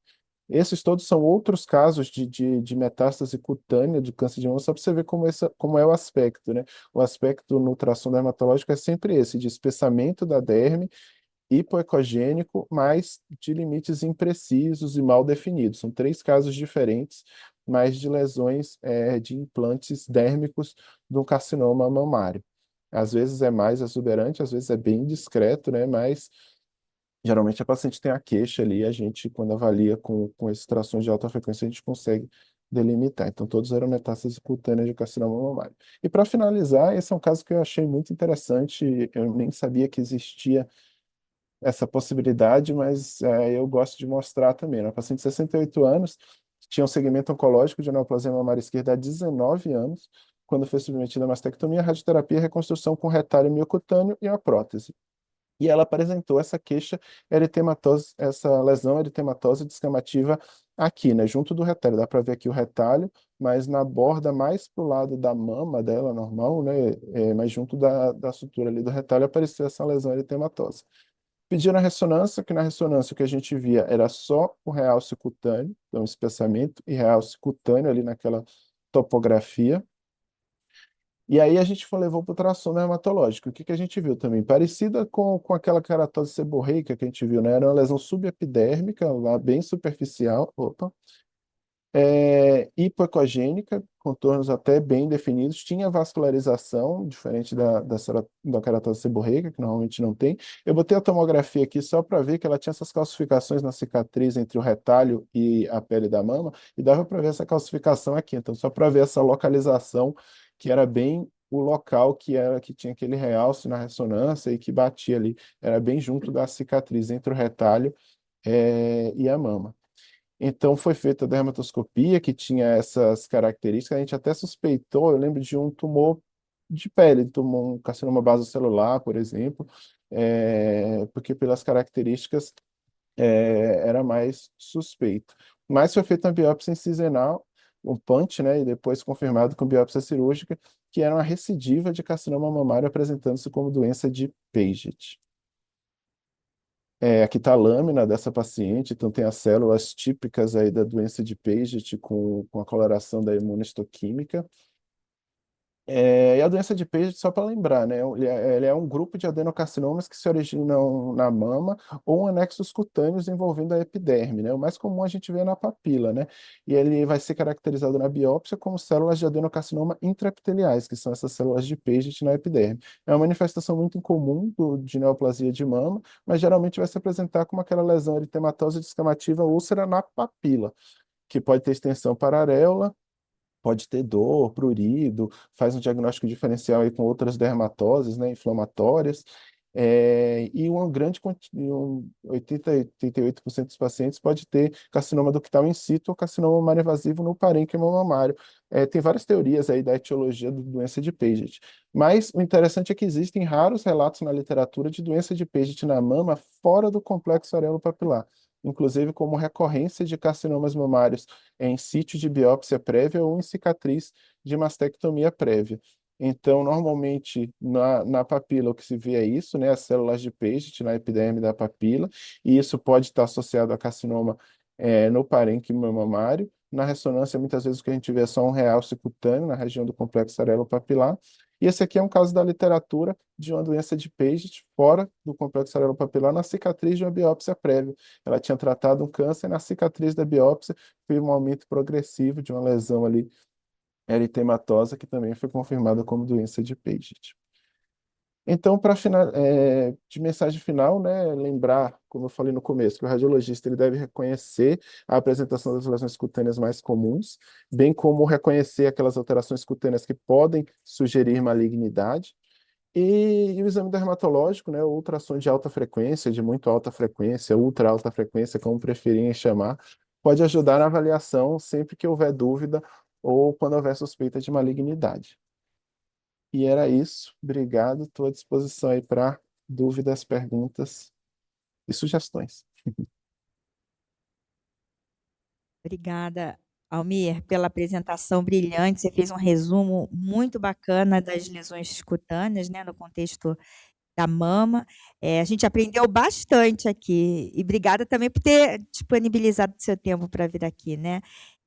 Esses todos são outros casos de metástase cutânea de câncer de mama, só para você ver como é o aspecto, né? O aspecto no ultrassom dermatológico é sempre esse, de espessamento da derme, hipoecogênico, mas de limites imprecisos e mal definidos. São três casos diferentes, mas de lesões de implantes dérmicos do carcinoma mamário. Às vezes é mais exuberante, às vezes é bem discreto, né? Mas geralmente a paciente tem a queixa ali, a gente, quando avalia com esses trações de alta frequência, a gente consegue delimitar. Então, todos eram metástases cutâneas de carcinoma mamário. E para finalizar, esse é um caso que eu achei muito interessante, eu nem sabia que existia essa possibilidade, mas eu gosto de mostrar também. Uma paciente de 68 anos, tinha um segmento oncológico de neoplasia mamária esquerda há 19 anos, quando foi submetida a mastectomia, radioterapia, reconstrução com retalho miocutâneo e uma prótese. E ela apresentou essa queixa eritematosa, essa lesão eritematosa descamativa aqui, né, junto do retalho. Dá para ver aqui o retalho, mas na borda mais para o lado da mama dela, normal, né, mas junto da sutura ali do retalho apareceu essa lesão eritematosa. Pediram a ressonância, que na ressonância o que a gente via era só o realce cutâneo, então espessamento e realce cutâneo ali naquela topografia. E aí a gente levou para o ultrassom dermatológico. O que a gente viu também? Parecida com aquela queratose seborreica que a gente viu, né? Era uma lesão subepidérmica, lá bem superficial. Opa, hipoecogênica, contornos até bem definidos, tinha vascularização, diferente da queratose seborreica, que normalmente não tem. Eu botei a tomografia aqui só para ver que ela tinha essas calcificações na cicatriz entre o retalho e a pele da mama, e dava para ver essa calcificação aqui. Então, só para ver essa localização, que era bem o local que tinha aquele realce na ressonância e que batia ali, era bem junto da cicatriz entre o retalho, e a mama. Então foi feita a dermatoscopia que tinha essas características. A gente até suspeitou, eu lembro de um tumor de pele, um carcinoma basocelular, por exemplo, porque pelas características era mais suspeito. Mas foi feita uma biópsia incisional, um punch, né, e depois confirmado com biópsia cirúrgica, que era uma recidiva de carcinoma mamário apresentando-se como doença de Paget. Aqui está a lâmina dessa paciente, então tem as células típicas aí da doença de Paget com a coloração da imunistoquímica. E a doença de Paget, só para lembrar, né, ele é um grupo de adenocarcinomas que se originam na mama ou anexos cutâneos envolvendo a epiderme, né? O mais comum a gente vê na papila, né? E ele vai ser caracterizado na biópsia como células de adenocarcinoma intraepiteliais, que são essas células de Paget na epiderme. É uma manifestação muito incomum de neoplasia de mama, mas geralmente vai se apresentar como aquela lesão eritematosa descamativa úlcera na papila, que pode ter extensão para a areola, pode ter dor, prurido, faz um diagnóstico diferencial aí com outras dermatoses, né, inflamatórias, e uma grande, 88% dos pacientes pode ter carcinoma ductal in situ ou carcinoma mamário invasivo no parênquima mamário. Tem várias teorias aí da etiologia da doença de Paget, mas o interessante é que existem raros relatos na literatura de doença de Paget na mama fora do complexo areopapilar, inclusive como recorrência de carcinomas mamários em sítio de biópsia prévia ou em cicatriz de mastectomia prévia. Então, normalmente, na papila, o que se vê é isso, né? As células de Paget na epiderme da papila, e isso pode estar associado a carcinoma no parênquima mamário. Na ressonância, muitas vezes o que a gente vê é só um realce cutâneo na região do complexo areopapilar. E esse aqui é um caso da literatura de uma doença de Paget fora do complexo areopapilar na cicatriz de uma biópsia prévia. Ela tinha tratado um câncer na cicatriz da biópsia, foi um aumento progressivo de uma lesão ali eritematosa que também foi confirmada como doença de Paget. Então, para de mensagem final, né, lembrar, como eu falei no começo, que o radiologista ele deve reconhecer a apresentação das lesões cutâneas mais comuns, bem como reconhecer aquelas alterações cutâneas que podem sugerir malignidade. E o exame dermatológico, né, o ultrassom de alta frequência, de muito alta frequência, ultra alta frequência, como preferirem chamar, pode ajudar na avaliação sempre que houver dúvida ou quando houver suspeita de malignidade. E era isso. Obrigado. Estou à disposição aí para dúvidas, perguntas e sugestões. Obrigada, Almir, pela apresentação brilhante. Você fez um resumo muito bacana das lesões cutâneas, né, no contexto da mama. A gente aprendeu bastante aqui. E obrigada também por ter disponibilizado seu tempo para vir aqui, né?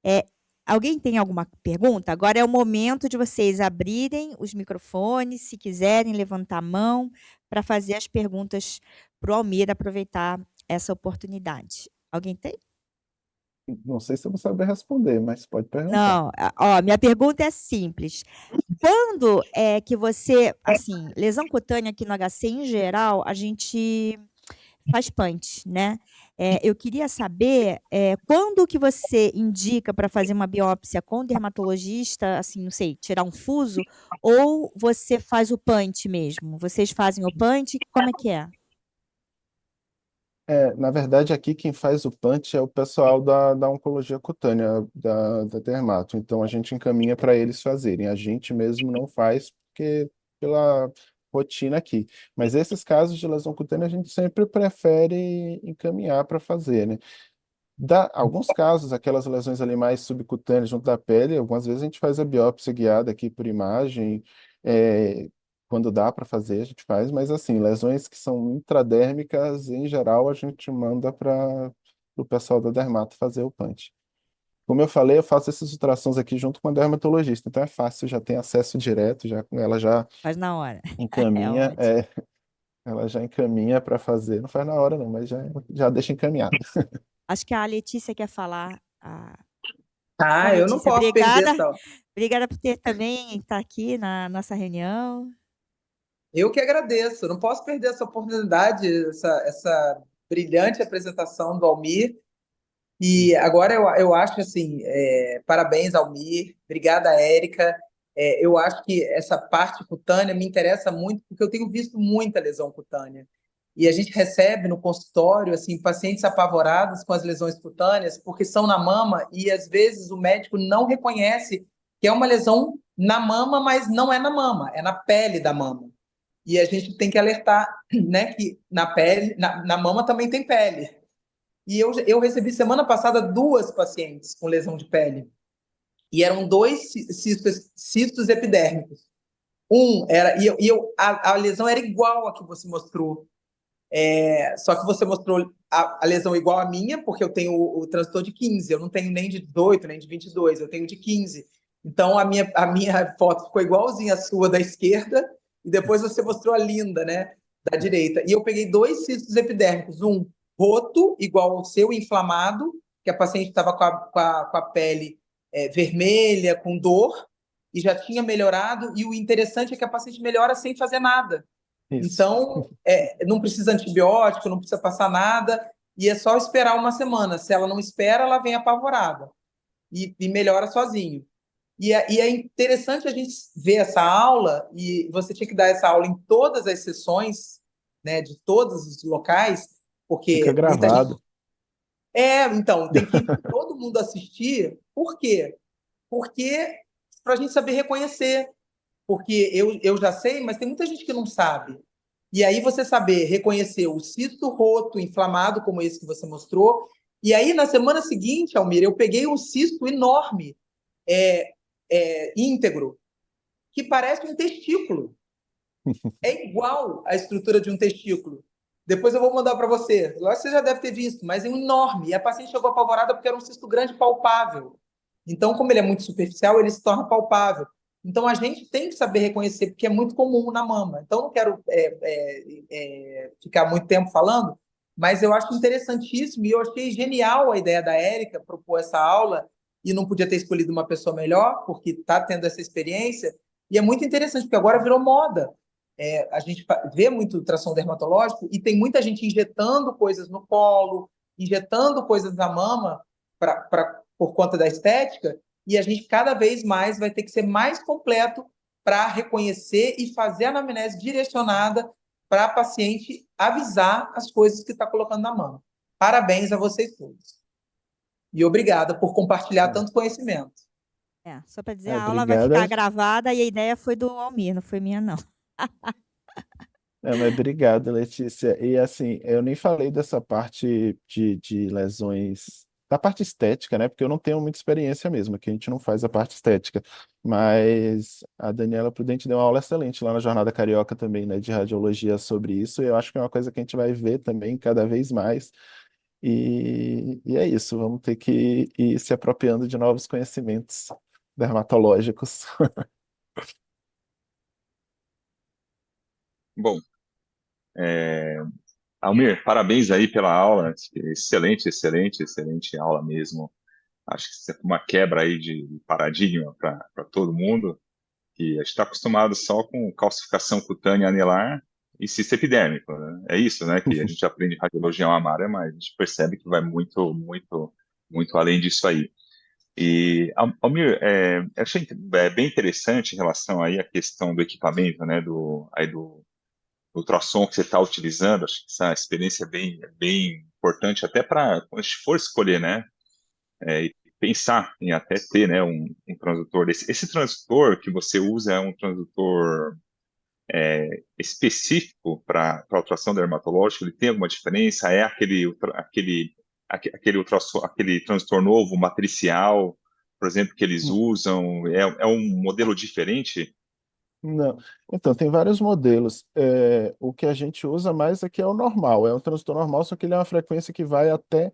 É, alguém tem alguma pergunta? Agora é o momento de vocês abrirem os microfones, se quiserem levantar a mão para fazer as perguntas para o Almir aproveitar essa oportunidade. Alguém tem? Não sei se eu vou saber responder, mas pode perguntar. Não, ó, minha pergunta é simples. Quando é que você, assim, lesão cutânea aqui no HC em geral, a gente faz punch, né? Eu queria saber quando que você indica para fazer uma biópsia com dermatologista, assim, não sei, tirar um fuso, ou você faz o punch mesmo? Vocês fazem o punch? Como é que é? Na verdade, aqui quem faz o punch é o pessoal da oncologia cutânea, da dermato. Então, a gente encaminha para eles fazerem. A gente mesmo não faz, porque pela rotina aqui. Mas esses casos de lesão cutânea, a gente sempre prefere encaminhar para fazer, né? Alguns casos, aquelas lesões ali mais subcutâneas junto da pele, algumas vezes a gente faz a biópsia guiada aqui por imagem, é, quando dá para fazer, a gente faz, mas assim, lesões que são intradérmicas, em geral, a gente manda para o pessoal da dermato fazer o punch. Como eu falei, eu faço esses ultrassons aqui junto com a dermatologista, então é fácil, já tem acesso direto, ela já Faz na hora. É encaminha, ótimo. ela já encaminha para fazer, não faz na hora não, mas já deixa encaminhado. Acho que a Letícia quer falar. Então, Ah, eu não Letícia, posso perder obrigada. essa. Obrigada por ter também estar aqui na nossa reunião. Eu que agradeço. Não posso perder essa oportunidade, essa brilhante apresentação do Almir. E agora eu acho assim, parabéns, Almir. Obrigada, Érica. Eu acho que essa parte cutânea me interessa muito, porque eu tenho visto muita lesão cutânea. E a gente recebe no consultório assim pacientes apavorados com as lesões cutâneas, porque são na mama e às vezes o médico não reconhece que é uma lesão na mama, mas não é na mama, é na pele da mama. E a gente tem que alertar, né, que na pele, na mama também tem pele. E eu recebi semana passada duas pacientes com lesão de pele. E eram dois cistos epidérmicos. Um era. A lesão era igual a que você mostrou. Só que você mostrou a lesão igual à minha, porque eu tenho o transtorno de 15. Eu não tenho nem de 18, nem de 22. Eu tenho de 15. Então, a minha foto ficou igualzinha à sua da esquerda. E depois você mostrou a linda, né? Da direita. E eu peguei dois cistos epidérmicos. Um roto, igual ao seu, inflamado, que a paciente estava com a pele vermelha, com dor, e já tinha melhorado. E o interessante é que a paciente melhora sem fazer nada. Isso. Então, não precisa antibiótico, não precisa passar nada, e é só esperar uma semana. Se ela não espera, ela vem apavorada e melhora sozinho. E é interessante a gente ver essa aula, e você tinha que dar essa aula em todas as sessões, né, de todos os locais, Fica porque muita gente. gravado. Então, tem que todo mundo assistir. Por quê? Porque para a gente saber reconhecer. Porque eu já sei, mas tem muita gente que não sabe. E aí você saber reconhecer o cisto roto, inflamado, como esse que você mostrou. E aí, na semana seguinte, Almir, eu peguei um cisto enorme, íntegro, que parece um testículo. É igual à estrutura de um testículo. Depois eu vou mandar para você. Lógico que você já deve ter visto, mas é enorme. E a paciente chegou apavorada porque era um cisto grande palpável. Então, como ele é muito superficial, ele se torna palpável. Então, a gente tem que saber reconhecer, porque é muito comum na mama. Então, não quero ficar muito tempo falando, mas eu acho interessantíssimo e eu achei genial a ideia da Érica propor essa aula e não podia ter escolhido uma pessoa melhor, porque está tendo essa experiência. E é muito interessante, porque agora virou moda. A gente vê muito ultrassom dermatológico e tem muita gente injetando coisas no colo, injetando coisas na mama por conta da estética, e a gente cada vez mais vai ter que ser mais completo para reconhecer e fazer a anamnese direcionada para a paciente avisar as coisas que está colocando na mão. Parabéns a vocês todos. E obrigada por compartilhar tanto conhecimento. Só para dizer, a aula vai Obrigada. ficar gravada e a ideia foi do Almir, não foi minha, não. Mas obrigado, Letícia. E assim, eu nem falei dessa parte de lesões, da parte estética, né? Porque eu não tenho muita experiência mesmo, que a gente não faz a parte estética. Mas a Daniela Prudente deu uma aula excelente lá na Jornada Carioca também, né? De radiologia sobre isso. E eu acho que é uma coisa que a gente vai ver também cada vez mais. E é isso, vamos ter que ir se apropriando de novos conhecimentos dermatológicos. Bom, Almir, parabéns aí pela aula. Excelente, excelente, excelente aula mesmo. Acho que isso é uma quebra aí de paradigma para todo mundo, que a gente está acostumado só com calcificação cutânea anelar e cisto epidérmico, né? É isso, né, que a gente aprende em radiologia mamária, mas a gente percebe que vai muito, muito, muito além disso aí. E, Almir, eu achei bem interessante em relação aí à questão do equipamento, né, do ultrassom que você está utilizando. Acho que essa experiência é bem importante até para quando a gente for escolher, né, e pensar em até ter, né, um transdutor desse. Esse transdutor que você usa é um transdutor específico para ultrassom dermatológico? Ele tem alguma diferença? É aquele ultrassom, aquele transdutor novo, matricial, por exemplo, que eles usam? É um modelo diferente? Não. Então, tem vários modelos. O que a gente usa mais aqui é o normal. É um transdutor normal, só que ele é uma frequência que vai até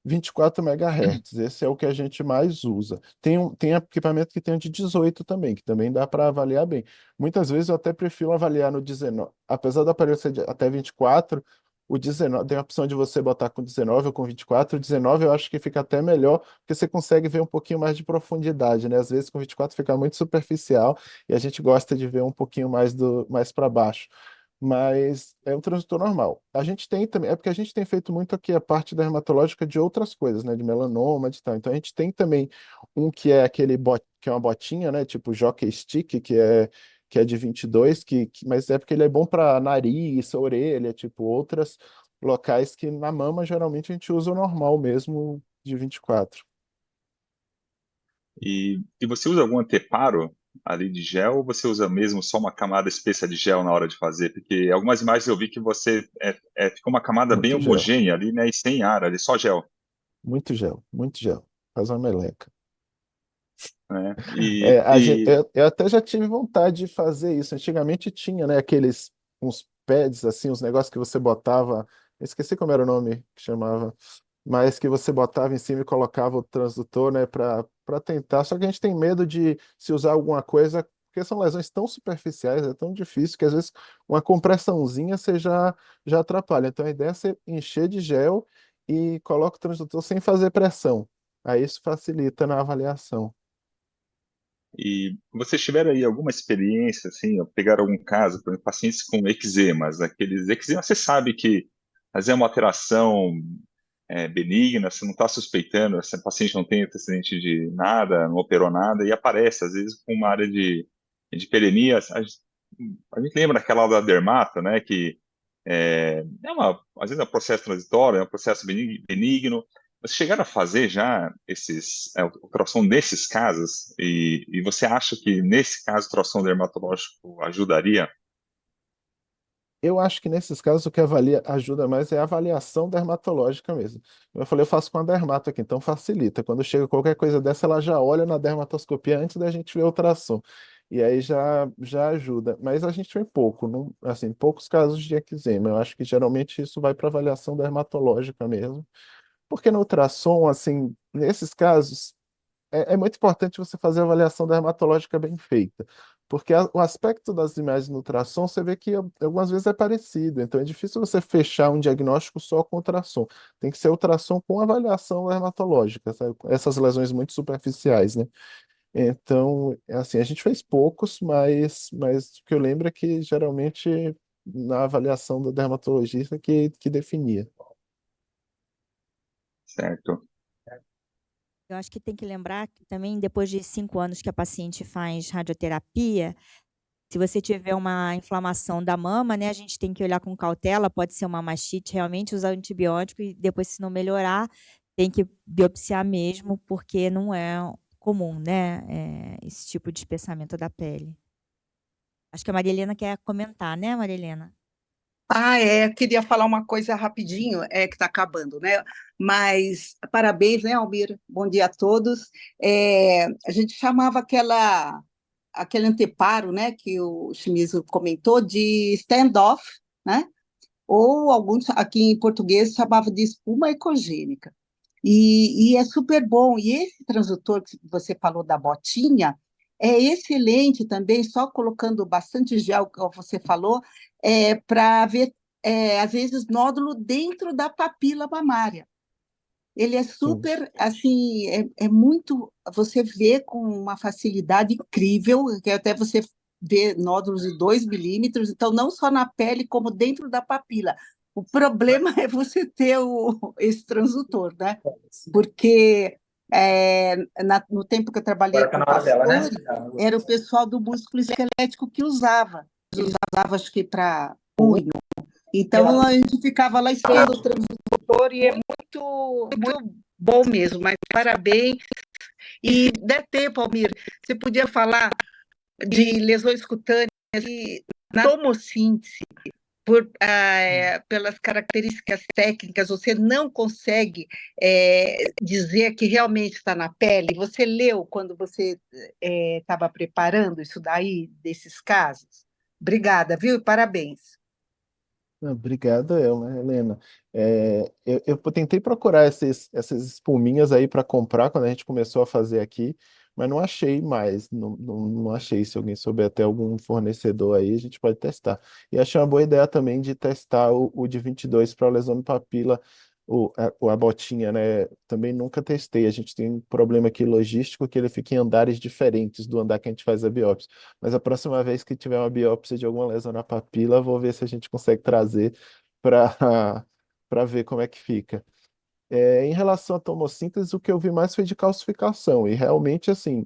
24 MHz. Esse é o que a gente mais usa. Tem equipamento que tem um de 18 também, que também dá para avaliar bem. Muitas vezes eu até prefiro avaliar no 19. Apesar do aparelho ser até 24, o 19 tem a opção de você botar com 19 ou com 24. O 19 eu acho que fica até melhor, porque você consegue ver um pouquinho mais de profundidade, né? Às vezes com 24 fica muito superficial e a gente gosta de ver um pouquinho mais para baixo. Mas é um transdutor normal. A gente tem também, é porque a gente tem feito muito aqui a parte dermatológica de outras coisas, né? De melanoma, de tal. Então a gente tem também um que é que é uma botinha, né? Tipo Jockey Stick, que é de 22, mas é porque ele é bom para nariz, orelha, tipo outras locais que na mama geralmente a gente usa o normal mesmo de 24. E você usa algum anteparo ali de gel ou você usa mesmo só uma camada espessa de gel na hora de fazer? Porque algumas imagens eu vi que você ficou uma camada bem Muito gel, homogênea ali, né? E sem ar, ali, só gel, muito gel, muito gel. Faz uma meleca. né? Eu até já tive vontade de fazer isso. Antigamente tinha, né, uns pads, assim, uns negócios que você botava, eu esqueci como era o nome que chamava, mas que você botava em cima e colocava o transdutor, né, para tentar. Só que a gente tem medo de se usar alguma coisa, porque são lesões tão superficiais, é tão difícil que às vezes uma compressãozinha você já atrapalha. Então a ideia é você encher de gel e coloca o transdutor sem fazer pressão. Aí isso facilita na avaliação. E vocês tiveram aí alguma experiência, assim, ou pegaram algum caso, por exemplo, pacientes com eczemas, aqueles eczemas, você sabe que às vezes é uma alteração benigna, você não está suspeitando, essa paciente não tem antecedente de nada, não operou nada, e aparece, às vezes, com uma área de perenia. A gente lembra daquela da dermata, né, que às vezes é um processo transitório, é um processo benigno. Vocês chegaram a fazer já ultrassom nesses casos? E você acha que, nesse caso, o ultrassom dermatológico ajudaria? Eu acho que nesses casos o que ajuda mais é a avaliação dermatológica mesmo. Como eu falei, eu faço com a dermato aqui, então facilita. Quando chega qualquer coisa dessa, ela já olha na dermatoscopia antes da gente ver o ultrassom. E aí já ajuda. Mas a gente vê pouco, não, assim, poucos casos de eczema. Eu acho que geralmente isso vai para avaliação dermatológica mesmo. Porque no ultrassom, assim, nesses casos é muito importante você fazer a avaliação dermatológica bem feita, porque o aspecto das imagens no ultrassom, você vê que algumas vezes é parecido, então é difícil você fechar um diagnóstico só com ultrassom. Tem que ser ultrassom com avaliação dermatológica, sabe? Essas lesões muito superficiais, né? Então, é assim, a gente fez poucos, mas o que eu lembro é que geralmente na avaliação do dermatologista que definia. Certo. Eu acho que tem que lembrar que também, depois de 5 anos que a paciente faz radioterapia, Se você tiver uma inflamação da mama, né, a gente tem que olhar com cautela, pode ser uma mastite, realmente usar antibiótico e depois, se não melhorar, tem que biopsiar mesmo, porque não é comum, né, esse tipo de espessamento da pele. Acho que a Maria Helena quer comentar, né, Maria Helena? Queria falar uma coisa rapidinho, que está acabando, né? Mas parabéns, né, Almir? Bom dia a todos. A gente chamava aquele anteparo, né, que o Shimizu comentou, de standoff, né? Ou alguns aqui em português chamava de espuma ecogênica. E é super bom. E esse transdutor que você falou da botinha é excelente também, só colocando bastante gel, como você falou, para ver, às vezes, nódulo dentro da papila mamária. Ele é Sim. super, assim, é muito, você vê com uma facilidade incrível, que até você vê nódulos de 2 milímetros, então não só na pele, como dentro da papila. O problema é você ter esse transdutor, né? Porque no tempo que eu trabalhei Agora tá com na hora dela, né? pastores, era o pessoal do músculo esquelético que usava. Usava, acho que para punho. Então, a gente ficava lá esperando o transdutor e é muito, muito bom mesmo, mas parabéns. E der tempo, Almir, você podia falar de lesões cutâneas e na tomossíntese, pelas características técnicas, você não consegue dizer que realmente está na pele? Você leu quando você estava preparando isso daí, desses casos? Obrigada, viu? Parabéns. Obrigado, Elma, Helena. Eu tentei procurar essas espuminhas aí para comprar quando a gente começou a fazer aqui, mas não achei mais. Não achei. Se alguém souber até algum fornecedor aí, a gente pode testar. E achei uma boa ideia também de testar o de 22 para lesão de papila, a botinha, né? Também nunca testei. A gente tem um problema aqui logístico que ele fica em andares diferentes do andar que a gente faz a biópsia. Mas a próxima vez que tiver uma biópsia de alguma lesão na papila, vou ver se a gente consegue trazer para para ver como é que fica. Em relação à tomossíntese, o que eu vi mais foi de calcificação, e realmente, assim,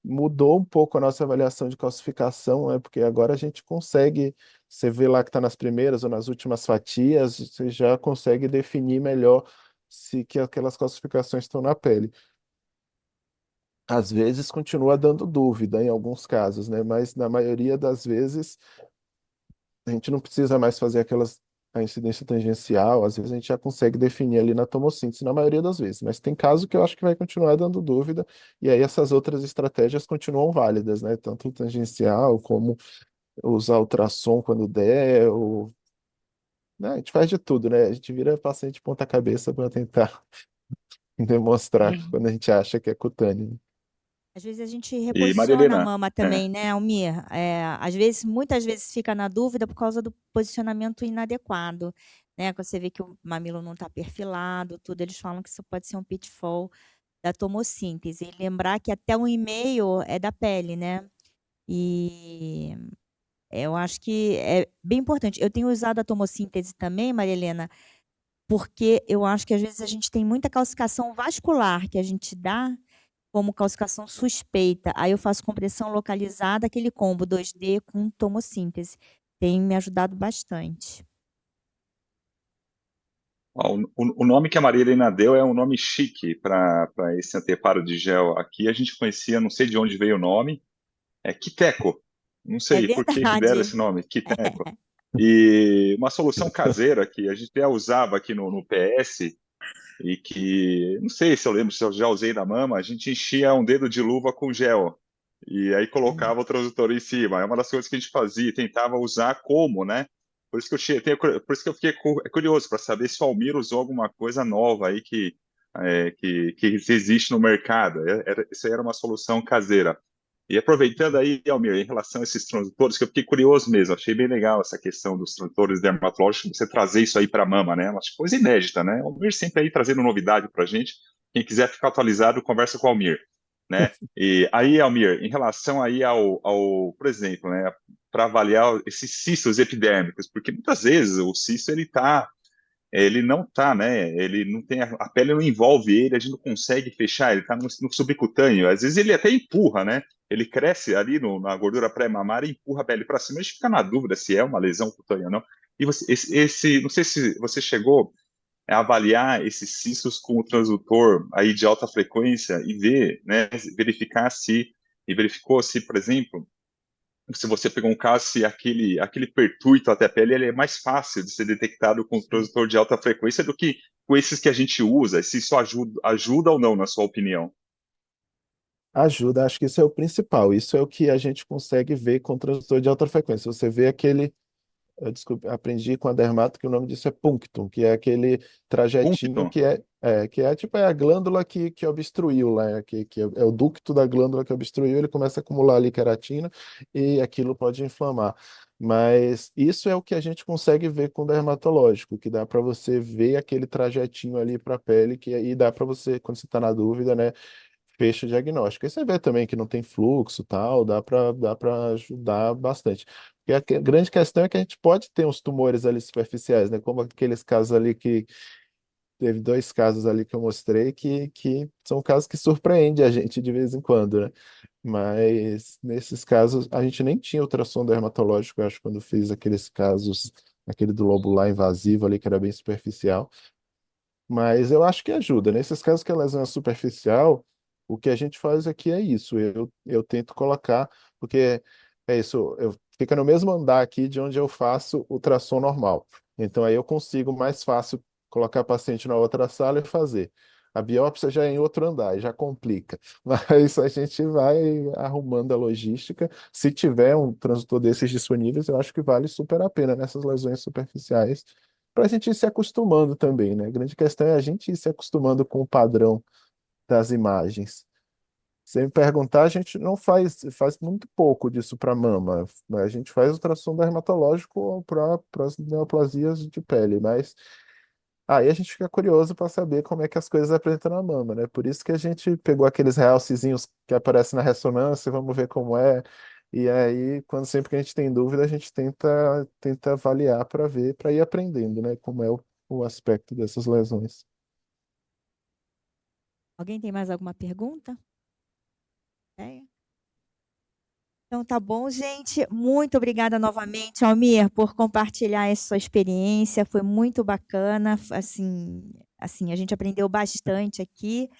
mudou um pouco a nossa avaliação de calcificação, né? Porque agora a gente consegue, você vê lá que está nas primeiras ou nas últimas fatias, você já consegue definir melhor se que aquelas calcificações estão na pele. Às vezes continua dando dúvida em alguns casos, né? Mas na maioria das vezes a gente não precisa mais fazer a incidência tangencial, às vezes a gente já consegue definir ali na tomossíntese, na maioria das vezes, mas tem caso que eu acho que vai continuar dando dúvida, e aí essas outras estratégias continuam válidas, né? Tanto o tangencial, como usar ultrassom quando der, né? A gente faz de tudo, né? A gente vira paciente de ponta cabeça para tentar demonstrar quando a gente acha que é cutâneo. Às vezes a gente E Maria reposiciona a Helena, mama também, né, Almir? Às vezes, muitas vezes fica na dúvida por causa do posicionamento inadequado, né? Quando você vê que o mamilo não está perfilado, tudo, eles falam que isso pode ser um pitfall da tomossíntese. E lembrar que até 1,5 é da pele, né? E eu acho que é bem importante. Eu tenho usado a tomossíntese também, Maria Helena, porque eu acho que às vezes a gente tem muita calcificação vascular que a gente dá como calcificação suspeita. Aí eu faço compressão localizada, aquele combo 2D com tomossíntese. Tem me ajudado bastante. ó, o nome que a Maria Helena deu é um nome chique para esse anteparo de gel aqui. A gente conhecia, não sei de onde veio o nome, é Kiteco. Não É sei por que deram verdade. esse nome, Kiteco. E uma solução caseira que a gente até usava aqui no PS, e que, não sei se eu lembro se eu já usei na mama, a gente enchia um dedo de luva com gel, e aí colocava o tradutor em cima. É uma das coisas que a gente fazia, tentava usar como, né? Por isso que por isso que eu fiquei curioso para saber se o Almir usou alguma coisa nova aí que existe no mercado. Isso aí era uma solução caseira. E aproveitando aí, Almir, em relação a esses tradutores, que eu fiquei curioso mesmo, achei bem legal essa questão dos tradutores dermatológicos, você trazer isso aí para a mama, né? Uma coisa inédita, né? O Almir sempre aí trazendo novidade para a gente. Quem quiser ficar atualizado, conversa com o Almir, né? E aí, Almir, em relação aí por exemplo, né, para avaliar esses cistos epidérmicos, porque muitas vezes o cisto ele está ele não tá, né? Ele não tem a pele não envolve ele, a gente não consegue fechar, ele tá no subcutâneo. Às vezes ele até empurra, né? Ele cresce ali na gordura pré-mamária e empurra a pele para cima. A gente fica na dúvida se é uma lesão cutânea ou não. E não sei se você chegou a avaliar esses cistos com o transdutor aí de alta frequência e ver, né? Verificar se e verificou se, por exemplo, se você pegou um caso, se aquele pertuito até a pele ele é mais fácil de ser detectado com o Sim. transdutor de alta frequência do que com esses que a gente usa, se isso ajuda ou não, na sua opinião. Ajuda, acho que isso é o principal. Isso é o que a gente consegue ver com o transdutor de alta frequência. Você vê aquele, desculpa, aprendi com a dermato que o nome disso é punctum, que é aquele trajetinho Punctum. que é tipo a glândula que obstruiu lá, é o ducto da glândula que obstruiu, ele começa a acumular ali queratina e aquilo pode inflamar. Mas isso é o que a gente consegue ver com o dermatológico, que dá para você ver aquele trajetinho ali para a pele, que aí dá para você, quando você está na dúvida, né, fecha o diagnóstico. Aí você vê também que não tem fluxo, tal, dá para ajudar bastante. Porque a grande questão é que a gente pode ter uns tumores ali superficiais, né? Como aqueles casos ali que teve 2 casos ali que eu mostrei que são casos que surpreendem a gente de vez em quando, né? Mas nesses casos a gente nem tinha ultrassom dermatológico, eu acho, quando fiz aqueles casos, aquele do lobular invasivo ali que era bem superficial. Mas eu acho que ajuda. Nesses casos que a lesão é superficial, o que a gente faz aqui é isso. Eu tento colocar, porque é isso, fica no mesmo andar aqui de onde eu faço ultrassom normal. Então aí eu consigo mais fácil colocar paciente na outra sala e fazer. A biópsia já é em outro andar, e já complica. Mas a gente vai arrumando a logística. Se tiver um transdutor desses disponíveis, eu acho que vale super a pena nessas lesões superficiais para a gente ir se acostumando também, né? A grande questão é a gente ir se acostumando com o padrão das imagens. Se me perguntar, a gente não faz muito pouco disso para mama. A gente faz ultrassom dermatológico para as neoplasias de pele, mas aí a gente fica curioso para saber como é que as coisas apresentam na mama, né? Por isso que a gente pegou aqueles realcezinhos que aparecem na ressonância, vamos ver como é. E aí, quando sempre que a gente tem dúvida, a gente tenta avaliar para ver, para ir aprendendo, né? Como é o aspecto dessas lesões. Alguém tem mais alguma pergunta? É. Então tá bom, gente. Muito obrigada novamente, Almir, por compartilhar essa sua experiência. Foi muito bacana. Assim, a gente aprendeu bastante aqui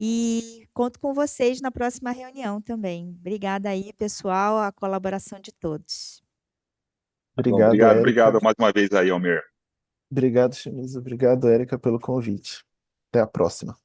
e conto com vocês na próxima reunião também. Obrigada aí, pessoal, a colaboração de todos. Bom, Obrigado, obrigado, Érica. obrigado mais uma vez aí, Almir. Obrigado, Chimizo. Obrigado, Érica, pelo convite. Até a próxima.